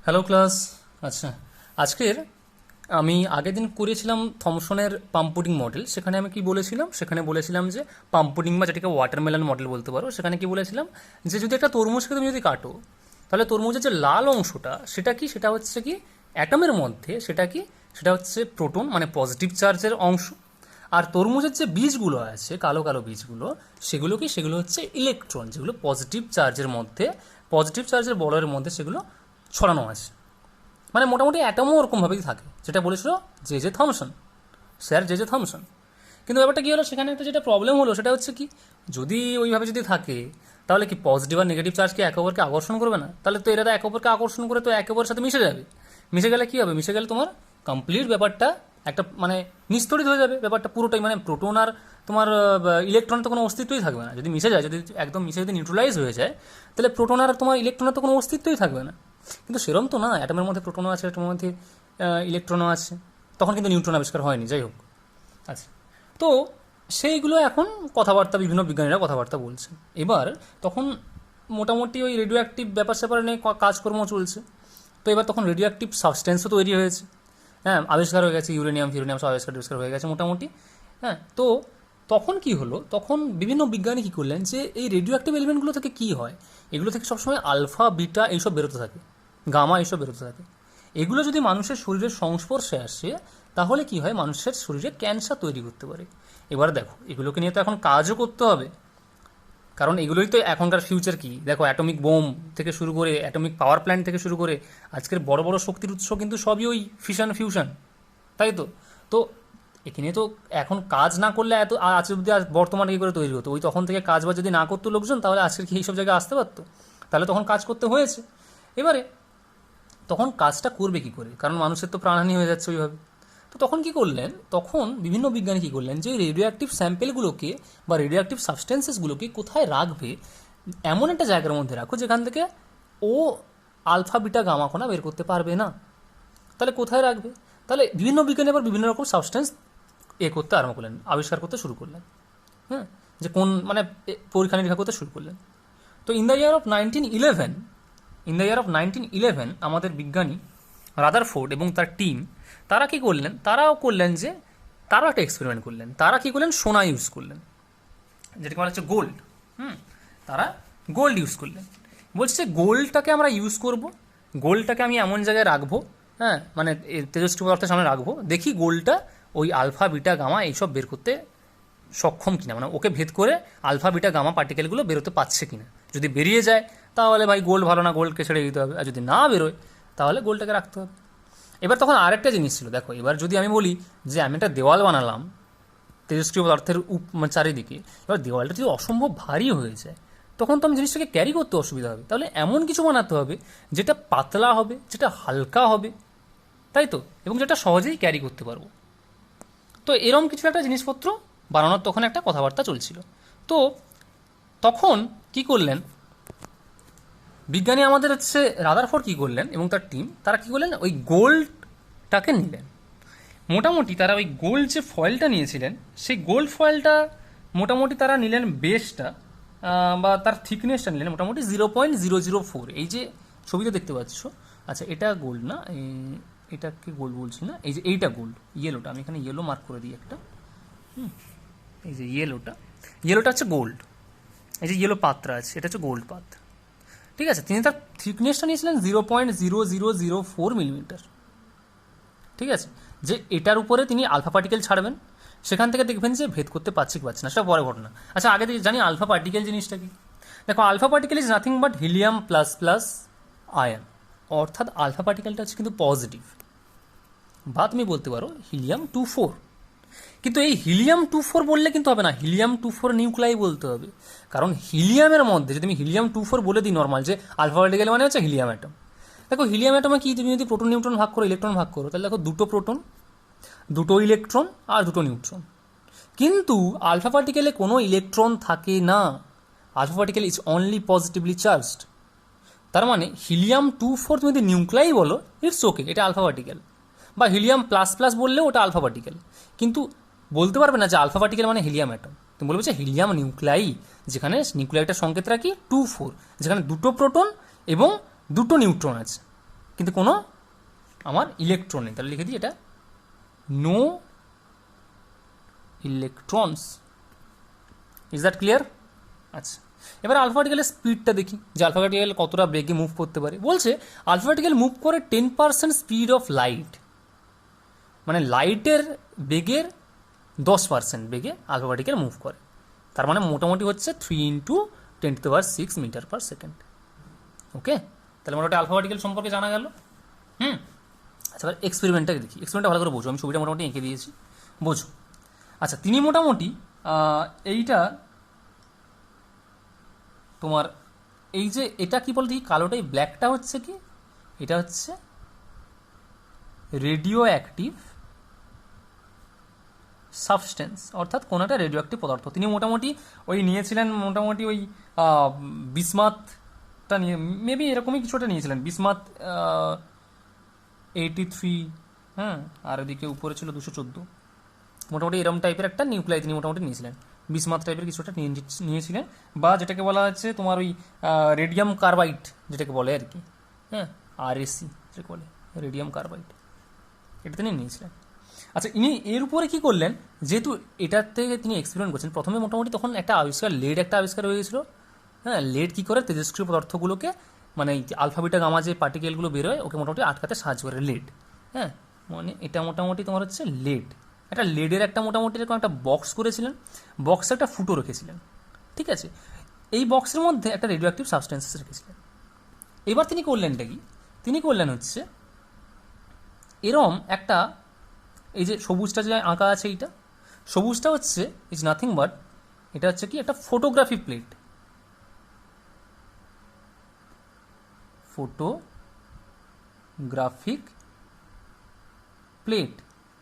Hello class. আচ্ছা, আজকের আমি আগের দিন করেছিলাম থমসনের পাম্প পুডিং মডেল। সেখানে আমি কি বলেছিলাম, সেখানে বলেছিলাম যে পাম্প পুডিং বা যেটাকে ওয়াটারমেলন মডেল বলতে পারো, সেখানে কি বলেছিলাম যে যদি একটা তরমুজকে তুমি যদি কাটো, তাহলে তরমুজের যে লাল অংশটা সেটা কি, সেটা হচ্ছে কি অ্যাটমের মধ্যে, সেটা কি, সেটা হচ্ছে প্রোটন মানে পজিটিভ চার্জের অংশ। আর তরমুজের যে বীজগুলো আছে, কালো কালো বীজগুলো, সেগুলো কি, সেগুলো হচ্ছে ইলেকট্রন, যেগুলো পজিটিভ চার্জের মধ্যে, পজিটিভ চার্জের বলয়ের মধ্যে সেগুলো ছড়ানো আছে। মানে মোটামুটি অ্যাটমও ওরকমভাবেই থাকে, যেটা বলেছিল J Thomson, sir J Thomson. কিন্তু ব্যাপারটা কী হলো, সেখানে একটা যেটা প্রবলেম হলো সেটা হচ্ছে কি, যদি ওইভাবে যদি থাকে তাহলে কি পজিটিভ আর নেগেটিভ চার্জ কি একে অপরকে আকর্ষণ করবে না? তাহলে তো এরা তো একে অপরকে আকর্ষণ করে তো একে অপরের সাথে মিশে যাবে। মিশে গেলে কী হবে, মিশে গেলে তোমার কমপ্লিট ব্যাপারটা একটা মানে নিস্তড়িত হয়ে যাবে ব্যাপারটা পুরোটাই। মানে প্রোটন আর তোমার ইলেকট্রনের তো কোনো অস্তিত্বই থাকবে না যদি মিশে যায়, যদি একদম মিশে যদি নিউট্রালাইজ হয়ে যায়, তাহলে প্রোটন আর তোমার ইলেকট্রনের তো কোনো অস্তিত্বই থাকবে না। কিন্তু সেরম তো না, অ্যাটমের মধ্যে প্রোটনও আছে, অ্যাটমের মধ্যে ইলেকট্রনও আছে। তখন কিন্তু নিউট্রন আবিষ্কার হয়নি, যাই হোক। আচ্ছা, তো সেইগুলো এখন কথাবার্তা বিভিন্ন বিজ্ঞানীরা কথাবার্তা বলছেন। এবার তখন মোটামুটি ওই রেডিও অ্যাক্টিভ ব্যাপার স্যাপার নিয়ে কাজকর্ম চলছে। তো এবার তখন রেডিও অ্যাক্টিভ সাবস্টেন্সও তৈরি হয়েছে। হ্যাঁ, আবিষ্কার হয়ে গেছে, ইউরেনিয়াম ফিউরেনিয়াম সব আবিষ্কার হয়ে গেছে মোটামুটি। হ্যাঁ, তো তখন কি হলো, তখন বিভিন্ন বিজ্ঞানী কী করলেন যে এই রেডিও অ্যাক্টিভ এলিমেন্টগুলো থেকে কী হয়, এগুলো থেকে সবসময় আলফা বিটা এইসব বেরোতে থাকে, গামা এইসব বেরোতে থাকে। এগুলো যদি মানুষের শরীরের সংস্পর্শে আসে, তাহলে কি হয়, মানুষের শরীরে ক্যান্সার তৈরি করতে পারে। এবার দেখো, এগুলোকে নিয়ে তো এখন কাজও করতে হবে, কারণ এগুলোই তো এখনকার ফিউচার। কি দেখো, অ্যাটমিক বোম থেকে শুরু করে অ্যাটমিক পাওয়ার প্ল্যান্ট থেকে শুরু করে আজকের বড় বড় শক্তির উৎস কিন্তু সবই ওই ফিশন ফিউশন, তাই তো। তো এখানে তো এখন কাজ না করলে এত আজ অব্দি বর্তমানে কী করে তৈরি হতো? ওই তখন থেকে কাজ বা যদি না করতো লোকজন, তাহলে আজকের কি এইসব জায়গায় আসতে পারতো? তাহলে তখন কাজ করতে হয়েছে। এবারে তখন কাজটা করবে কি করে, কারণ মানুষের তো প্রাণহানি হয়ে যাচ্ছে ওইভাবে। তো তখন কি করলেন, তখন বিভিন্ন বিজ্ঞানী কী করলেন যে রেডিও অ্যাক্টিভ স্যাম্পেলগুলোকে বা রেডিও অ্যাক্টিভ সাবস্টেন্সেসগুলোকে কোথায় রাখবে, এমন একটা জায়গার মধ্যে রাখো যেখান থেকে ও আলফা বিটা গামা কণা বের করতে পারবে না। তাহলে কোথায় রাখবে? তাহলে বিভিন্ন বিজ্ঞানী আবার বিভিন্ন রকম সাবস্টেন্স করতে আরম্ভ করলেন, আবিষ্কার করতে শুরু করলেন। হ্যাঁ, যে কোন মানে পরীক্ষা নিরীক্ষা করতে শুরু করলেন। তো ইন দ্য ইয়ার অফ 1911 আমাদের বিজ্ঞানী রাদারফোর্ড এবং তার টিম, তারা কি করলেন, তারাও করলেন যে তারা একটা এক্সপেরিমেন্ট করলেন। তারা কি করলেন, সোনা ইউজ করলেন, যেটাকে বলা হচ্ছে গোল্ড। তারা গোল্ড ইউজ করলেন। বলছে গোল্ডটাকে আমরা ইউজ করব, গোল্ডটাকে আমি এমন জায়গায় রাখবো, হ্যাঁ মানে তেজস্ক্রিয় পদার্থের সামনে রাখবো, দেখি গোল্ডটা ওই আলফা বিটা গামা এইসব বের করতে সক্ষম কিনা, মানে ওকে ভেদ করে আলফা বিটা গামা পার্টিকেলগুলো বেরোতে পারছে কিনা। যদি বেরিয়ে যায় তাহলে ভাই গোল্ড ভালো না, গোল্ডকে ছেড়ে দিতে হবে। আর যদি না বেরোয় তাহলে গোল্ডটাকে রাখতে হবে। এবার তখন আরেকটা জিনিস ছিল, দেখো এবার যদি আমি বলি যে আমি একটা দেওয়াল বানালাম তেজস্ক্রিয় পদার্থের চারিদিকে, এবার দেওয়ালটা যদি অসম্ভব ভারী হয়ে যায়, তখন তো আমি জিনিসটাকে ক্যারি করতে অসুবিধা হবে। তাহলে এমন কিছু বানাতে হবে যেটা পাতলা হবে, যেটা হালকা হবে, তাই তো, এবং যেটা সহজেই ক্যারি করতে পারবো। তো এরম কিছু একটা জিনিসপত্র বানানোর তখন একটা কথাবার্তা চলছিল। তো তখন কি করলেন বিজ্ঞানী আমাদের হচ্ছে রাদারফোর্ড, কী করলেন এবং তার টিম, তারা কী করলেন, ওই গোল্ডটাকে নিলেন। মোটামুটি তারা ওই গোল্ড যে ফয়েলটা নিয়েছিলেন, সেই গোল্ড ফয়েলটা মোটামুটি তারা নিলেন বেসটা বা তার থিকনেসটা নিলেন মোটামুটি 0.004। এই যে ছবিটা দেখতে পাচ্ছ, আচ্ছা এটা গোল্ড না, এটাকে গোল্ড বলছি না, এই যে এইটা গোল্ড, ইয়েলোটা আমি এখানে ইয়েলো মার্ক করে দিই একটা। এই যে ইয়েলোটা হচ্ছে গোল্ড। এই যে ইয়েলো পাত্রা আছে, এটা হচ্ছে গোল্ড পাত্র। ঠিক আছে, তিনি তার থিকনেসটা নিয়েছিলেন 0.0004 মিলিমিটার। ঠিক আছে, যে এটার উপরে তিনি আলফা পার্টিকেল ছাড়বেন, সেখান থেকে দেখবেন যে ভেদ করতে পারছে কি পারছে না, সেটা পরে ঘটনা। আচ্ছা, আগে জানি আলফা পার্টিকেল জিনিসটা কি। দেখো, alpha particle is nothing but helium plus plus ion, অর্থাৎ আলফা পার্টিকেলটা হচ্ছে কিন্তু পজিটিভ, বা তুমি বলতে পারো হিলিয়াম-24। কিন্তু এই হিলিয়াম-24 বললে কিন্তু হবে না, হিলিয়াম-24 নিউক্লাই বলতে হবে। কারণ হিলিয়ামের মধ্যে যদি আমি হিলিয়াম-24 বলে দিই নর্মাল, যে আলফা পার্টিকেল মানে হচ্ছে হিলিয়াম অ্যাটম। দেখো হিলিয়াম অ্যাটমে কি, তুমি যদি প্রোটন নিউট্রন ভাগ করো, ইলেকট্রন ভাগ করো, তাহলে দেখো দুটো প্রোটন, দুটো ইলেকট্রন আর দুটো নিউট্রন। কিন্তু আলফা পার্টিকেলে কোনো ইলেকট্রন থাকে না, alpha particle is only positively charged. তার মানে হিলিয়াম-24 তুমি যদি নিউক্লাই বলো, ইটস ওকে, এটা আলফা পার্টিকেল। বা হিলিয়াম প্লাস প্লাস বললেও ওটা আলফা পার্টিকেল। কিন্তু বলতে পারবে না যে আলফা পার্টিকেল মানে হিলিয়াম অ্যাটম, তুমি বলবে যে হিলিয়াম নিউক্লাই, যেখানে নিউক্লাইটার সংকেত রাখি 24, যেখানে দুটো প্রোটন এবং দুটো নিউট্রন আছে। কিন্তু কোনো আমার ইলেকট্রন নেই, তাহলে লিখে দিই এটা no electrons. Is that clear? আচ্ছা, এবার আলফা পার্টিকেলের স্পিডটা দেখি যে আলফা পার্টিকেল কতটা বেগে মুভ করতে পারে। বলছে আলফা পার্টিকেল মুভ করে 10% স্পিড অফ লাইট, মানে লাইটের বেগের 10% বেগে আলফা পার্টিকেল মুভ করে। তার মানে মোটামুটি হচ্ছে 3 × 10⁶ মিটার পার সেকেন্ড। ওকে, তাহলে মোটামুটি আলফা পার্টিকেল সম্পর্কে জানা গেল। আচ্ছা, এবার এক্সপেরিমেন্টটা দেখি। এক্সপেরিমেন্টটা ভালো করে বোঝো, আমি ছবিটা মোটামুটি এঁকে দিয়েছি, বোঝো। আচ্ছা, তিনি মোটামুটি এইটা তোমার এই যে এটা কি বলতে কি কালোটা, এই ব্ল্যাকটা হচ্ছে কি, এটা হচ্ছে রেডিও অ্যাক্টিভ সাবস্টেন্স, অর্থাৎ কোনো একটা রেডিও অ্যাক্টিভ পদার্থ। তিনি মোটামুটি ওই নিয়েছিলেন, মোটামুটি ওই বিসমাথটা নিয়ে, মেবি এরকমই কিছুটা নিয়েছিলেন, বিসমাথ 83, হ্যাঁ, আর ওদিকে উপরে ছিল 214, মোটামুটি এরকম টাইপের একটা নিউক্লাই তিনি মোটামুটি নিয়েছিলেন, বিসমাথ টাইপের কিছুটা নিয়েছিলেন, বা যেটাকে বলা হচ্ছে তোমার ওই রেডিয়াম কার্বাইড যেটাকে বলে আর কি, হ্যাঁ, RAC যেটাকে বলে রেডিয়াম কার্বাইড, এটা তিনি নিয়েছিলেন। আচ্ছা, ইনি এর উপরে কি করলেন, যেহেতু এটার থেকে তিনি এক্সপেরিমেন্ট করছেন, প্রথমে মোটামুটি তখন একটা আবিষ্কার, লেড একটা আবিষ্কার হয়ে গেছিলো। হ্যাঁ, লেড কী করে তেজস্ক্রিয় পদার্থগুলোকে, মানে আলফা বিটা গামা যে পার্টিকেলগুলো বেরোয় ওকে মোটামুটি আটকাতে সাহায্য করে লেড। হ্যাঁ, মানে এটা মোটামুটি তোমার হচ্ছে লেড, একটা লেডের একটা মোটামুটি এরকম একটা বক্স করেছিলেন, বক্সে একটা ফুটো রেখেছিলেন, ঠিক আছে। এই বক্সের মধ্যে একটা রেডিও অ্যাক্টিভ সাবস্টেন্সেস রেখেছিলেন। এবার তিনি করলেনটা কি, তিনি করলেন হচ্ছে এরম একটা, এই যে সবুজটা যে আঁকা আছে, এইটা সবুজটা হচ্ছে ইজ নাথিং বাট, এটা হচ্ছে কি একটা ফটোগ্রাফি প্লেট, ফটোগ্রাফিক প্লেট,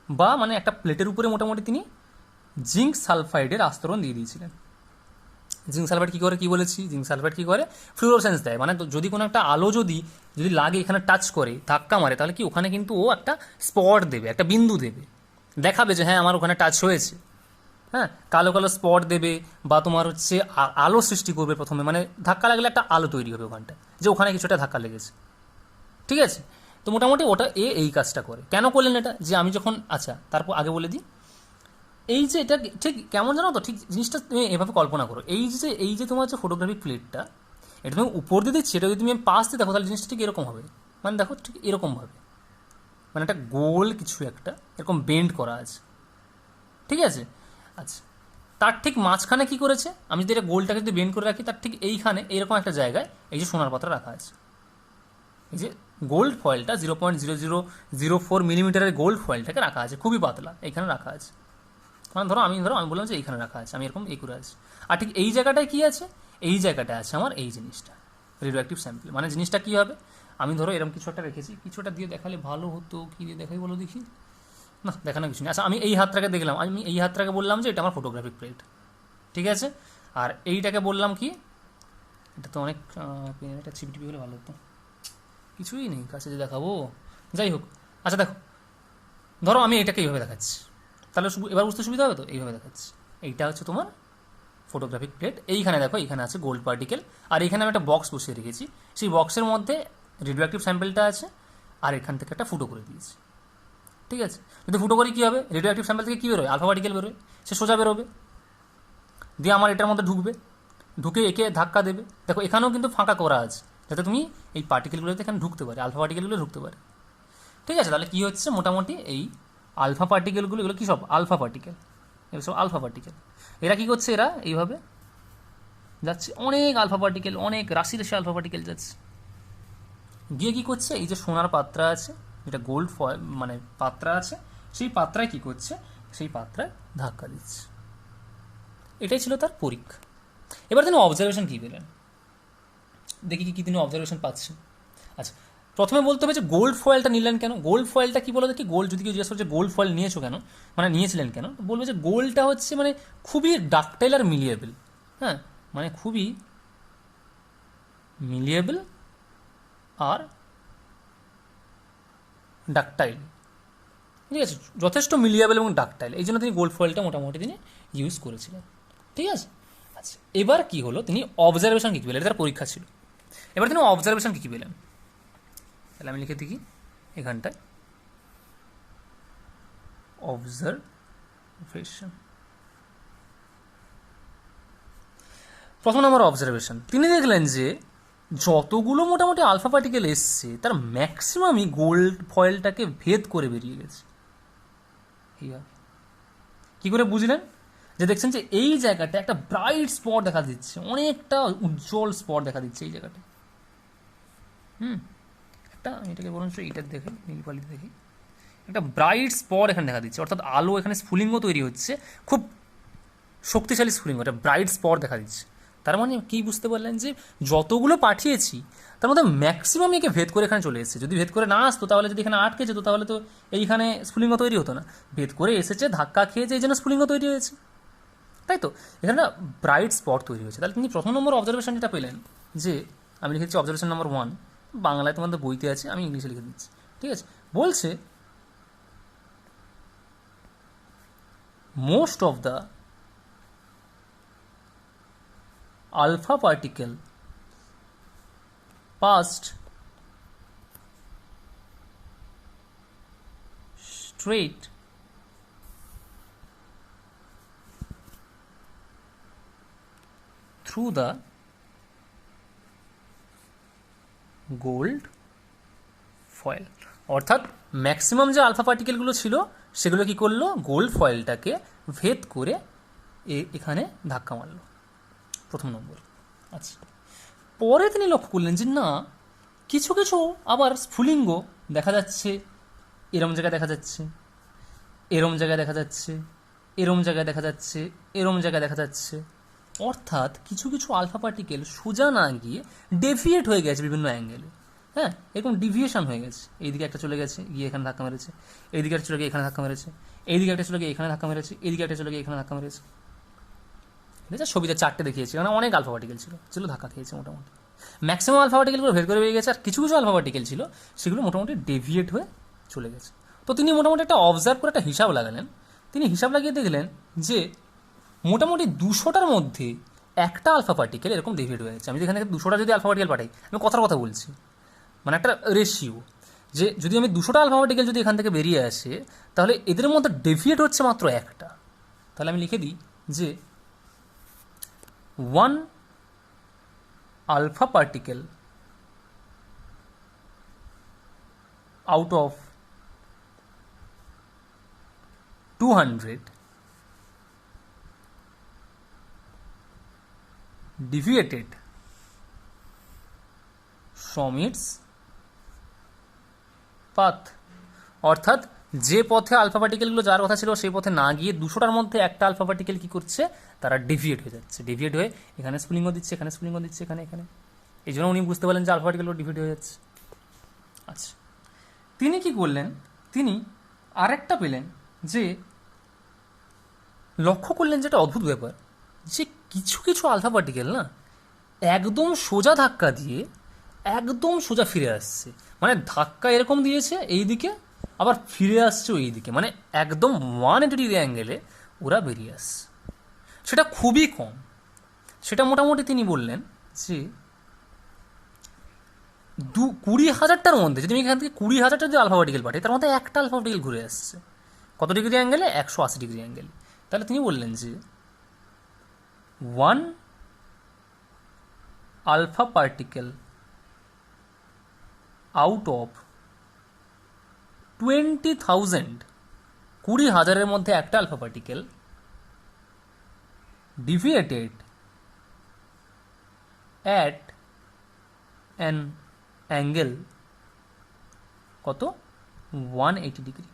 বা মানে একটা প্লেটের উপরে মোটামুটি তিনি জিঙ্ক সালফাইডের আস্তরণ দিয়ে দিয়েছিলেন। জিঙ্ক সালফাইড কী করে, কী বলেছি, জিঙ্ক সালফাইড কী করে, ফ্লুরোসেন্স দেয়, মানে যদি কোনো একটা আলো যদি লাগে, এখানে টাচ করে ধাক্কা মারে, তাহলে কি ওখানে কিন্তু ও একটা স্পট দেবে, একটা বিন্দু দেবে, দেখাবে যে হ্যাঁ আমার ওখানে টাচ হয়েছে। হ্যাঁ, কালো কালো স্পট দেবে, বা তোমার হচ্ছে আলো সৃষ্টি করবে প্রথমে, মানে ধাক্কা লাগলে একটা আলো তৈরি হবে ওখানটা, যে ওখানে কিছুটা ধাক্কা লেগেছে, ঠিক আছে। তো মোটামুটি ওটা এই কাজটা করে। কেন করলেন এটা, যে আমি যখন, আচ্ছা তারপর আগে বলে দিই, এই যে এটা ঠিক কেমন জানো তো, ঠিক জিনিসটা তুমি এভাবে কল্পনা করো, এই যে তোমার যে ফটোগ্রাফিক প্লেটটা, এটা তুমি উপর দিয়ে দিচ্ছি, এটা যদি তুমি পাশ দিয়ে দেখো তাহলে জিনিসটা ঠিক এরকম হবে, মানে দেখো ঠিক এরকমভাবে, মানে একটা গোল কিছু একটা এরকম বেন্ড করা আছে, ঠিক আছে। আচ্ছা, তার ঠিক মাঝখানে কি করেছে, আমি যদি এটা গোলটাকে যদি বেন্ড করে রাখি, তার ঠিক এইখানে এইরকম একটা জায়গায় এই যে সোনার পাত্র রাখা আছে, এই যে গোল্ড ফয়েলটা 0.0004 মিলিমিটারের গোল্ড ফয়েলটাকে রাখা আছে, খুবই পাতলা, এখানে রাখা আছে, মানে ধরো আমি বললাম যে এইখানে রাখা আছে, আমি এরকম এই করে আছি, আর ঠিক এই জায়গাটায় কি আছে, এই জায়গাটায় আছে আমার এই জিনিসটা, রেডিও অ্যাক্টিভ স্যাম্পল। মানে জিনিসটা কী হবে, আমি ধরো এরকম কিছু একটা রেখেছি, কিছুটা দিয়ে দেখালে ভালো হতো, কী দিয়ে দেখাই বলো দেখি, না দেখানো কিছু নেই। আচ্ছা, আমি এই হাতটাকে দেখলাম, আমি এই হাতটাকে বললাম যে এটা আমার ফটোগ্রাফিক প্লেট, ঠিক আছে। আর এইটাকে বললাম কি, এটা তো অনেক একটা ছিপটিপি হলে ভালো হতো, কিছুই নেই কাছে যে দেখাবো, যাই হোক। আচ্ছা দেখো, ধরো আমি এটাকে এইভাবে দেখাচ্ছি, তাহলে এবার বুঝতে সুবিধা হবে তো, এইভাবে দেখাচ্ছি, এইটা হচ্ছে তোমার ফটোগ্রাফিক প্লেট, এইখানে দেখো এইখানে আছে গোল্ড পার্টিকেল, আর এখানে আমি একটা বক্স বসিয়ে রেখেছি, সেই বক্সের মধ্যে রেডিও অ্যাক্টিভ স্যাম্পেলটা আছে, আর এখান থেকে একটা ফুটো করে দিয়েছি, ঠিক আছে। যদি ফুটো করি কী হবে, রেডিও অ্যাক্টিভ স্যাম্পেল থেকে কী বেরোয়, আলফা পার্টিকেল বেরোয়, সে সোজা বেরোবে, দিয়ে আমার এটার মধ্যে ঢুকবে, ঢুকে একে ধাক্কা দেবে, দেখো এখানেও কিন্তু ফাঁকা করা আছে, যাতে তুমি এই পার্টিকেলগুলোতে এখানে ঢুকতে পারে, আলফা পার্টিকেলগুলো ঢুকতে পারে, ঠিক আছে। তাহলে কী হচ্ছে, মোটামুটি এই আলফা পার্টিকেলগুলো, এগুলো কী সব আলফা পার্টিকেল, এগুলো সব আলফা পার্টিকেল, এরা কী করছে, এরা এইভাবে যাচ্ছে, অনেক আলফা পার্টিকেল, অনেক রাশি রাশি আলফা পার্টিকেল যাচ্ছে, গিয়ে কী করছে, এই যে সোনার পাত্রা আছে, যেটা গোল্ড মানে পাত্রা আছে, সেই পাত্রায় কী করছে, সেই পাত্রায় ধাক্কা দিচ্ছে। এটাই ছিল তার পরীক্ষা। এবার তিনি অবজারভেশন কী পেলেন, দেখি কি তিনি অবজারভেশন পাচ্ছেন। আচ্ছা, প্রথমে বলতে হবে যে গোল্ড ফয়েলটা নিলেন কেন, গোল্ড ফয়েলটা কী বলো দেখি, গোল্ড যদি কেউ জিজ্ঞাসা করছে গোল্ড ফয়েল নিয়েছো কেন, মানে নিয়েছিলেন কেন, বলবে যে গোল্ডটা হচ্ছে মানে খুবই ডাকটাইল আর মিলিয়েবল, হ্যাঁ, মানে খুবই মিলিয়েবল আর ডাকটাইল, ঠিক আছে, যথেষ্ট মিলিয়েবল এবং ডাকটাইল, এই জন্য তিনি গোল্ড ফয়েলটা মোটামুটি তিনি ইউজ করেছিলেন, ঠিক আছে। আচ্ছা, এবার কি হলো, তিনি অবজারভেশন কী পেলেন, এটা তার পরীক্ষা ছিল। এবার তিনি অবজারভেশন কী পেলেন, তাহলে আমি লিখে দিই এখানটায় অবজারভেশন। প্রথম নম্বর অবজারভেশন, তিনি দেখলেন যে যতগুলো মোটামুটি আলফা পার্টিকেল এসছে তার ম্যাক্সিমামই গোল্ড ফয়েলটাকে ভেদ করে বেরিয়ে গেছে। কি করে বুঝলেন? যে দেখছেন যে এই জায়গাটা একটা ব্রাইট স্পট দেখা দিচ্ছে, অনেকটা উজ্জ্বল স্পট দেখা দিচ্ছে এই জায়গাটা। একটা এটাকে বরঞ্চ এইটার দেখে নীলপালি দেখি, একটা ব্রাইট স্পট এখানে দেখা দিচ্ছে, অর্থাৎ আলো এখানে স্ফুলিঙ্গ তৈরি হচ্ছে, খুব শক্তিশালী স্ফুলিঙ্গ, একটা ব্রাইট স্পট দেখা দিচ্ছে। তার মানে কি বুঝতে পারলেন? যে যতগুলো পাঠিয়েছি তার মধ্যে ম্যাক্সিমাম একে ভেদ করে এখানে চলে এসেছে। যদি ভেদ করে না আসতো, তাহলে যদি এখানে আটকে যেত, তাহলে তো এইখানে স্ফুলিঙ্গ তৈরি হতো না। ভেদ করে এসেছে, ধাক্কা খেয়েছে, এই জন্য স্ফুলিঙ্গ তৈরি হয়েছে, তাই তো? এখানে না ব্রাইট স্পট তৈরি হয়েছে। তাহলে তিনি প্রথম নম্বর অবজারভেশন যেটা পেলেন, যে আমি লিখেছি অবজারভেশন নাম্বার 1, বাংলায় তোমাদের বইতে আছে, আমি ইংলিশে লিখে দিচ্ছি, ঠিক আছে? বলছে most of the alpha particle passed straight through the gold foil। অর্থাৎ ম্যাক্সিমাম যে আলফা পার্টিকেলগুলো ছিল সেগুলো কি করলো? গোল্ড ফয়েলটাকে ভেদ করে এখানে ধাক্কা মারলো, প্রথম নম্বর। আচ্ছা, পরে তিনি লক্ষ্য করলেন যে না, কিছু কিছু আবার স্ফুলিঙ্গ দেখা যাচ্ছে, এরম জায়গায় দেখা যাচ্ছে, এরম জায়গায় দেখা যাচ্ছে, এরম জায়গায় দেখা যাচ্ছে, এরম জায়গায় দেখা যাচ্ছে। অর্থাৎ কিছু কিছু আলফা পার্টিকেল সোজা না গিয়ে ডেভিয়েট হয়ে গেছে বিভিন্ন অ্যাঙ্গেলে। হ্যাঁ, এরকম ডিভিয়েশন হয়ে গেছে। এইদিকে একটা চলে গেছে, গিয়ে এখানে ধাক্কা মেরেছে, এইদিকে একটা চলে গিয়ে এখানে ধাক্কা মেরেছে, এইদিকে একটা চলে গিয়ে এখানে ধাক্কা মেরেছে, এইদিকে একটা চলে গিয়ে এখানে ধাক্কা মেরেছে। ঠিক আছে, ছবিতে 4টে দেখিয়েছি, কারণ অনেক আলফা পার্টিকেল ছিল ধাক্কা খেয়েছে মোটামুটি। ম্যাক্সিমাম আলফা পার্টিকেলগুলো ভেদ করে বেরিয়ে গেছে, আর কিছু কিছু আলফা পার্টিকেল ছিল সেগুলো মোটামুটি ডেভিয়েট হয়ে চলে গেছে। তো তিনি মোটামুটি একটা অবজার্ভ করে একটা হিসাব লাগালেন। তিনি হিসাব লাগিয়ে দেখলেন যে মোটামুটি 200টার মধ্যে একটা আলফা পার্টিকেল এরকম ডেভিয়েট হয়ে গেছে। আমি এখানে 200টা যদি আলফা পার্টিকেল পাঠাই, আমি কথার কথা বলছি, মানে একটা রেশিও, যে যদি আমি 200টা আলফা পার্টিকেল যদি এখান থেকে বেরিয়ে আসে, তাহলে এদের মধ্যে ডেভিয়েট হচ্ছে মাত্র একটা। তাহলে আমি লিখে দিই যে 1 alpha particle out of 200 deviated from its path। অর্থাৎ যে পথে আলফা পার্টিকেলগুলো যাওয়ার কথা ছিল সেই পথে না গিয়ে 200টার মধ্যে একটা আলফা পার্টিকেল কি করছে? তারা ডেভিয়েট হয়ে যাচ্ছে। ডেভিয়েট হয়ে এখানে স্ফুলিঙ্গ দিচ্ছে, এখানে স্ফুলিঙ্গ দিচ্ছে, এখানে এখানে। এই জন্য উনি বুঝতে পারলেন যে আলফা পার্টিকেলগুলো ডেভিয়েট হয়ে যাচ্ছে। আচ্ছা, তিনি কি করলেন? তিনি আরেকটা পেলেন, যে লক্ষ্য করলেন যেটা অদ্ভুত ব্যাপার, যে কিছু কিছু আলফা পার্টিকেল না একদম সোজা ধাক্কা দিয়ে একদম সোজা ফিরে আসছে। মানে ধাক্কা এরকম দিয়েছে এই দিকে, আবার ফিরে আসছে ওই দিকে, মানে একদম 180 ডিগ্রি অ্যাঙ্গেলে ওরা বেরিয়ে আসছে। সেটা খুবই কম। সেটা মোটামুটি তিনি বললেন যে 20,000টার মধ্যে, যদি আমি এখান থেকে 20,000টা যদি আলফা পার্টিকেল পাঠাই, তার মধ্যে একটা আলফা পার্টিকেল ঘুরে আসছে কত ডিগ্রি অ্যাঙ্গেলে? 180 ডিগ্রি অ্যাঙ্গেলে। তাহলে তিনি বললেন যে 1 alpha particle out of 20,000, 20,000-এর মধ্যে একটা alpha particle deviated at an angle কত? 180 ডিগ্রি।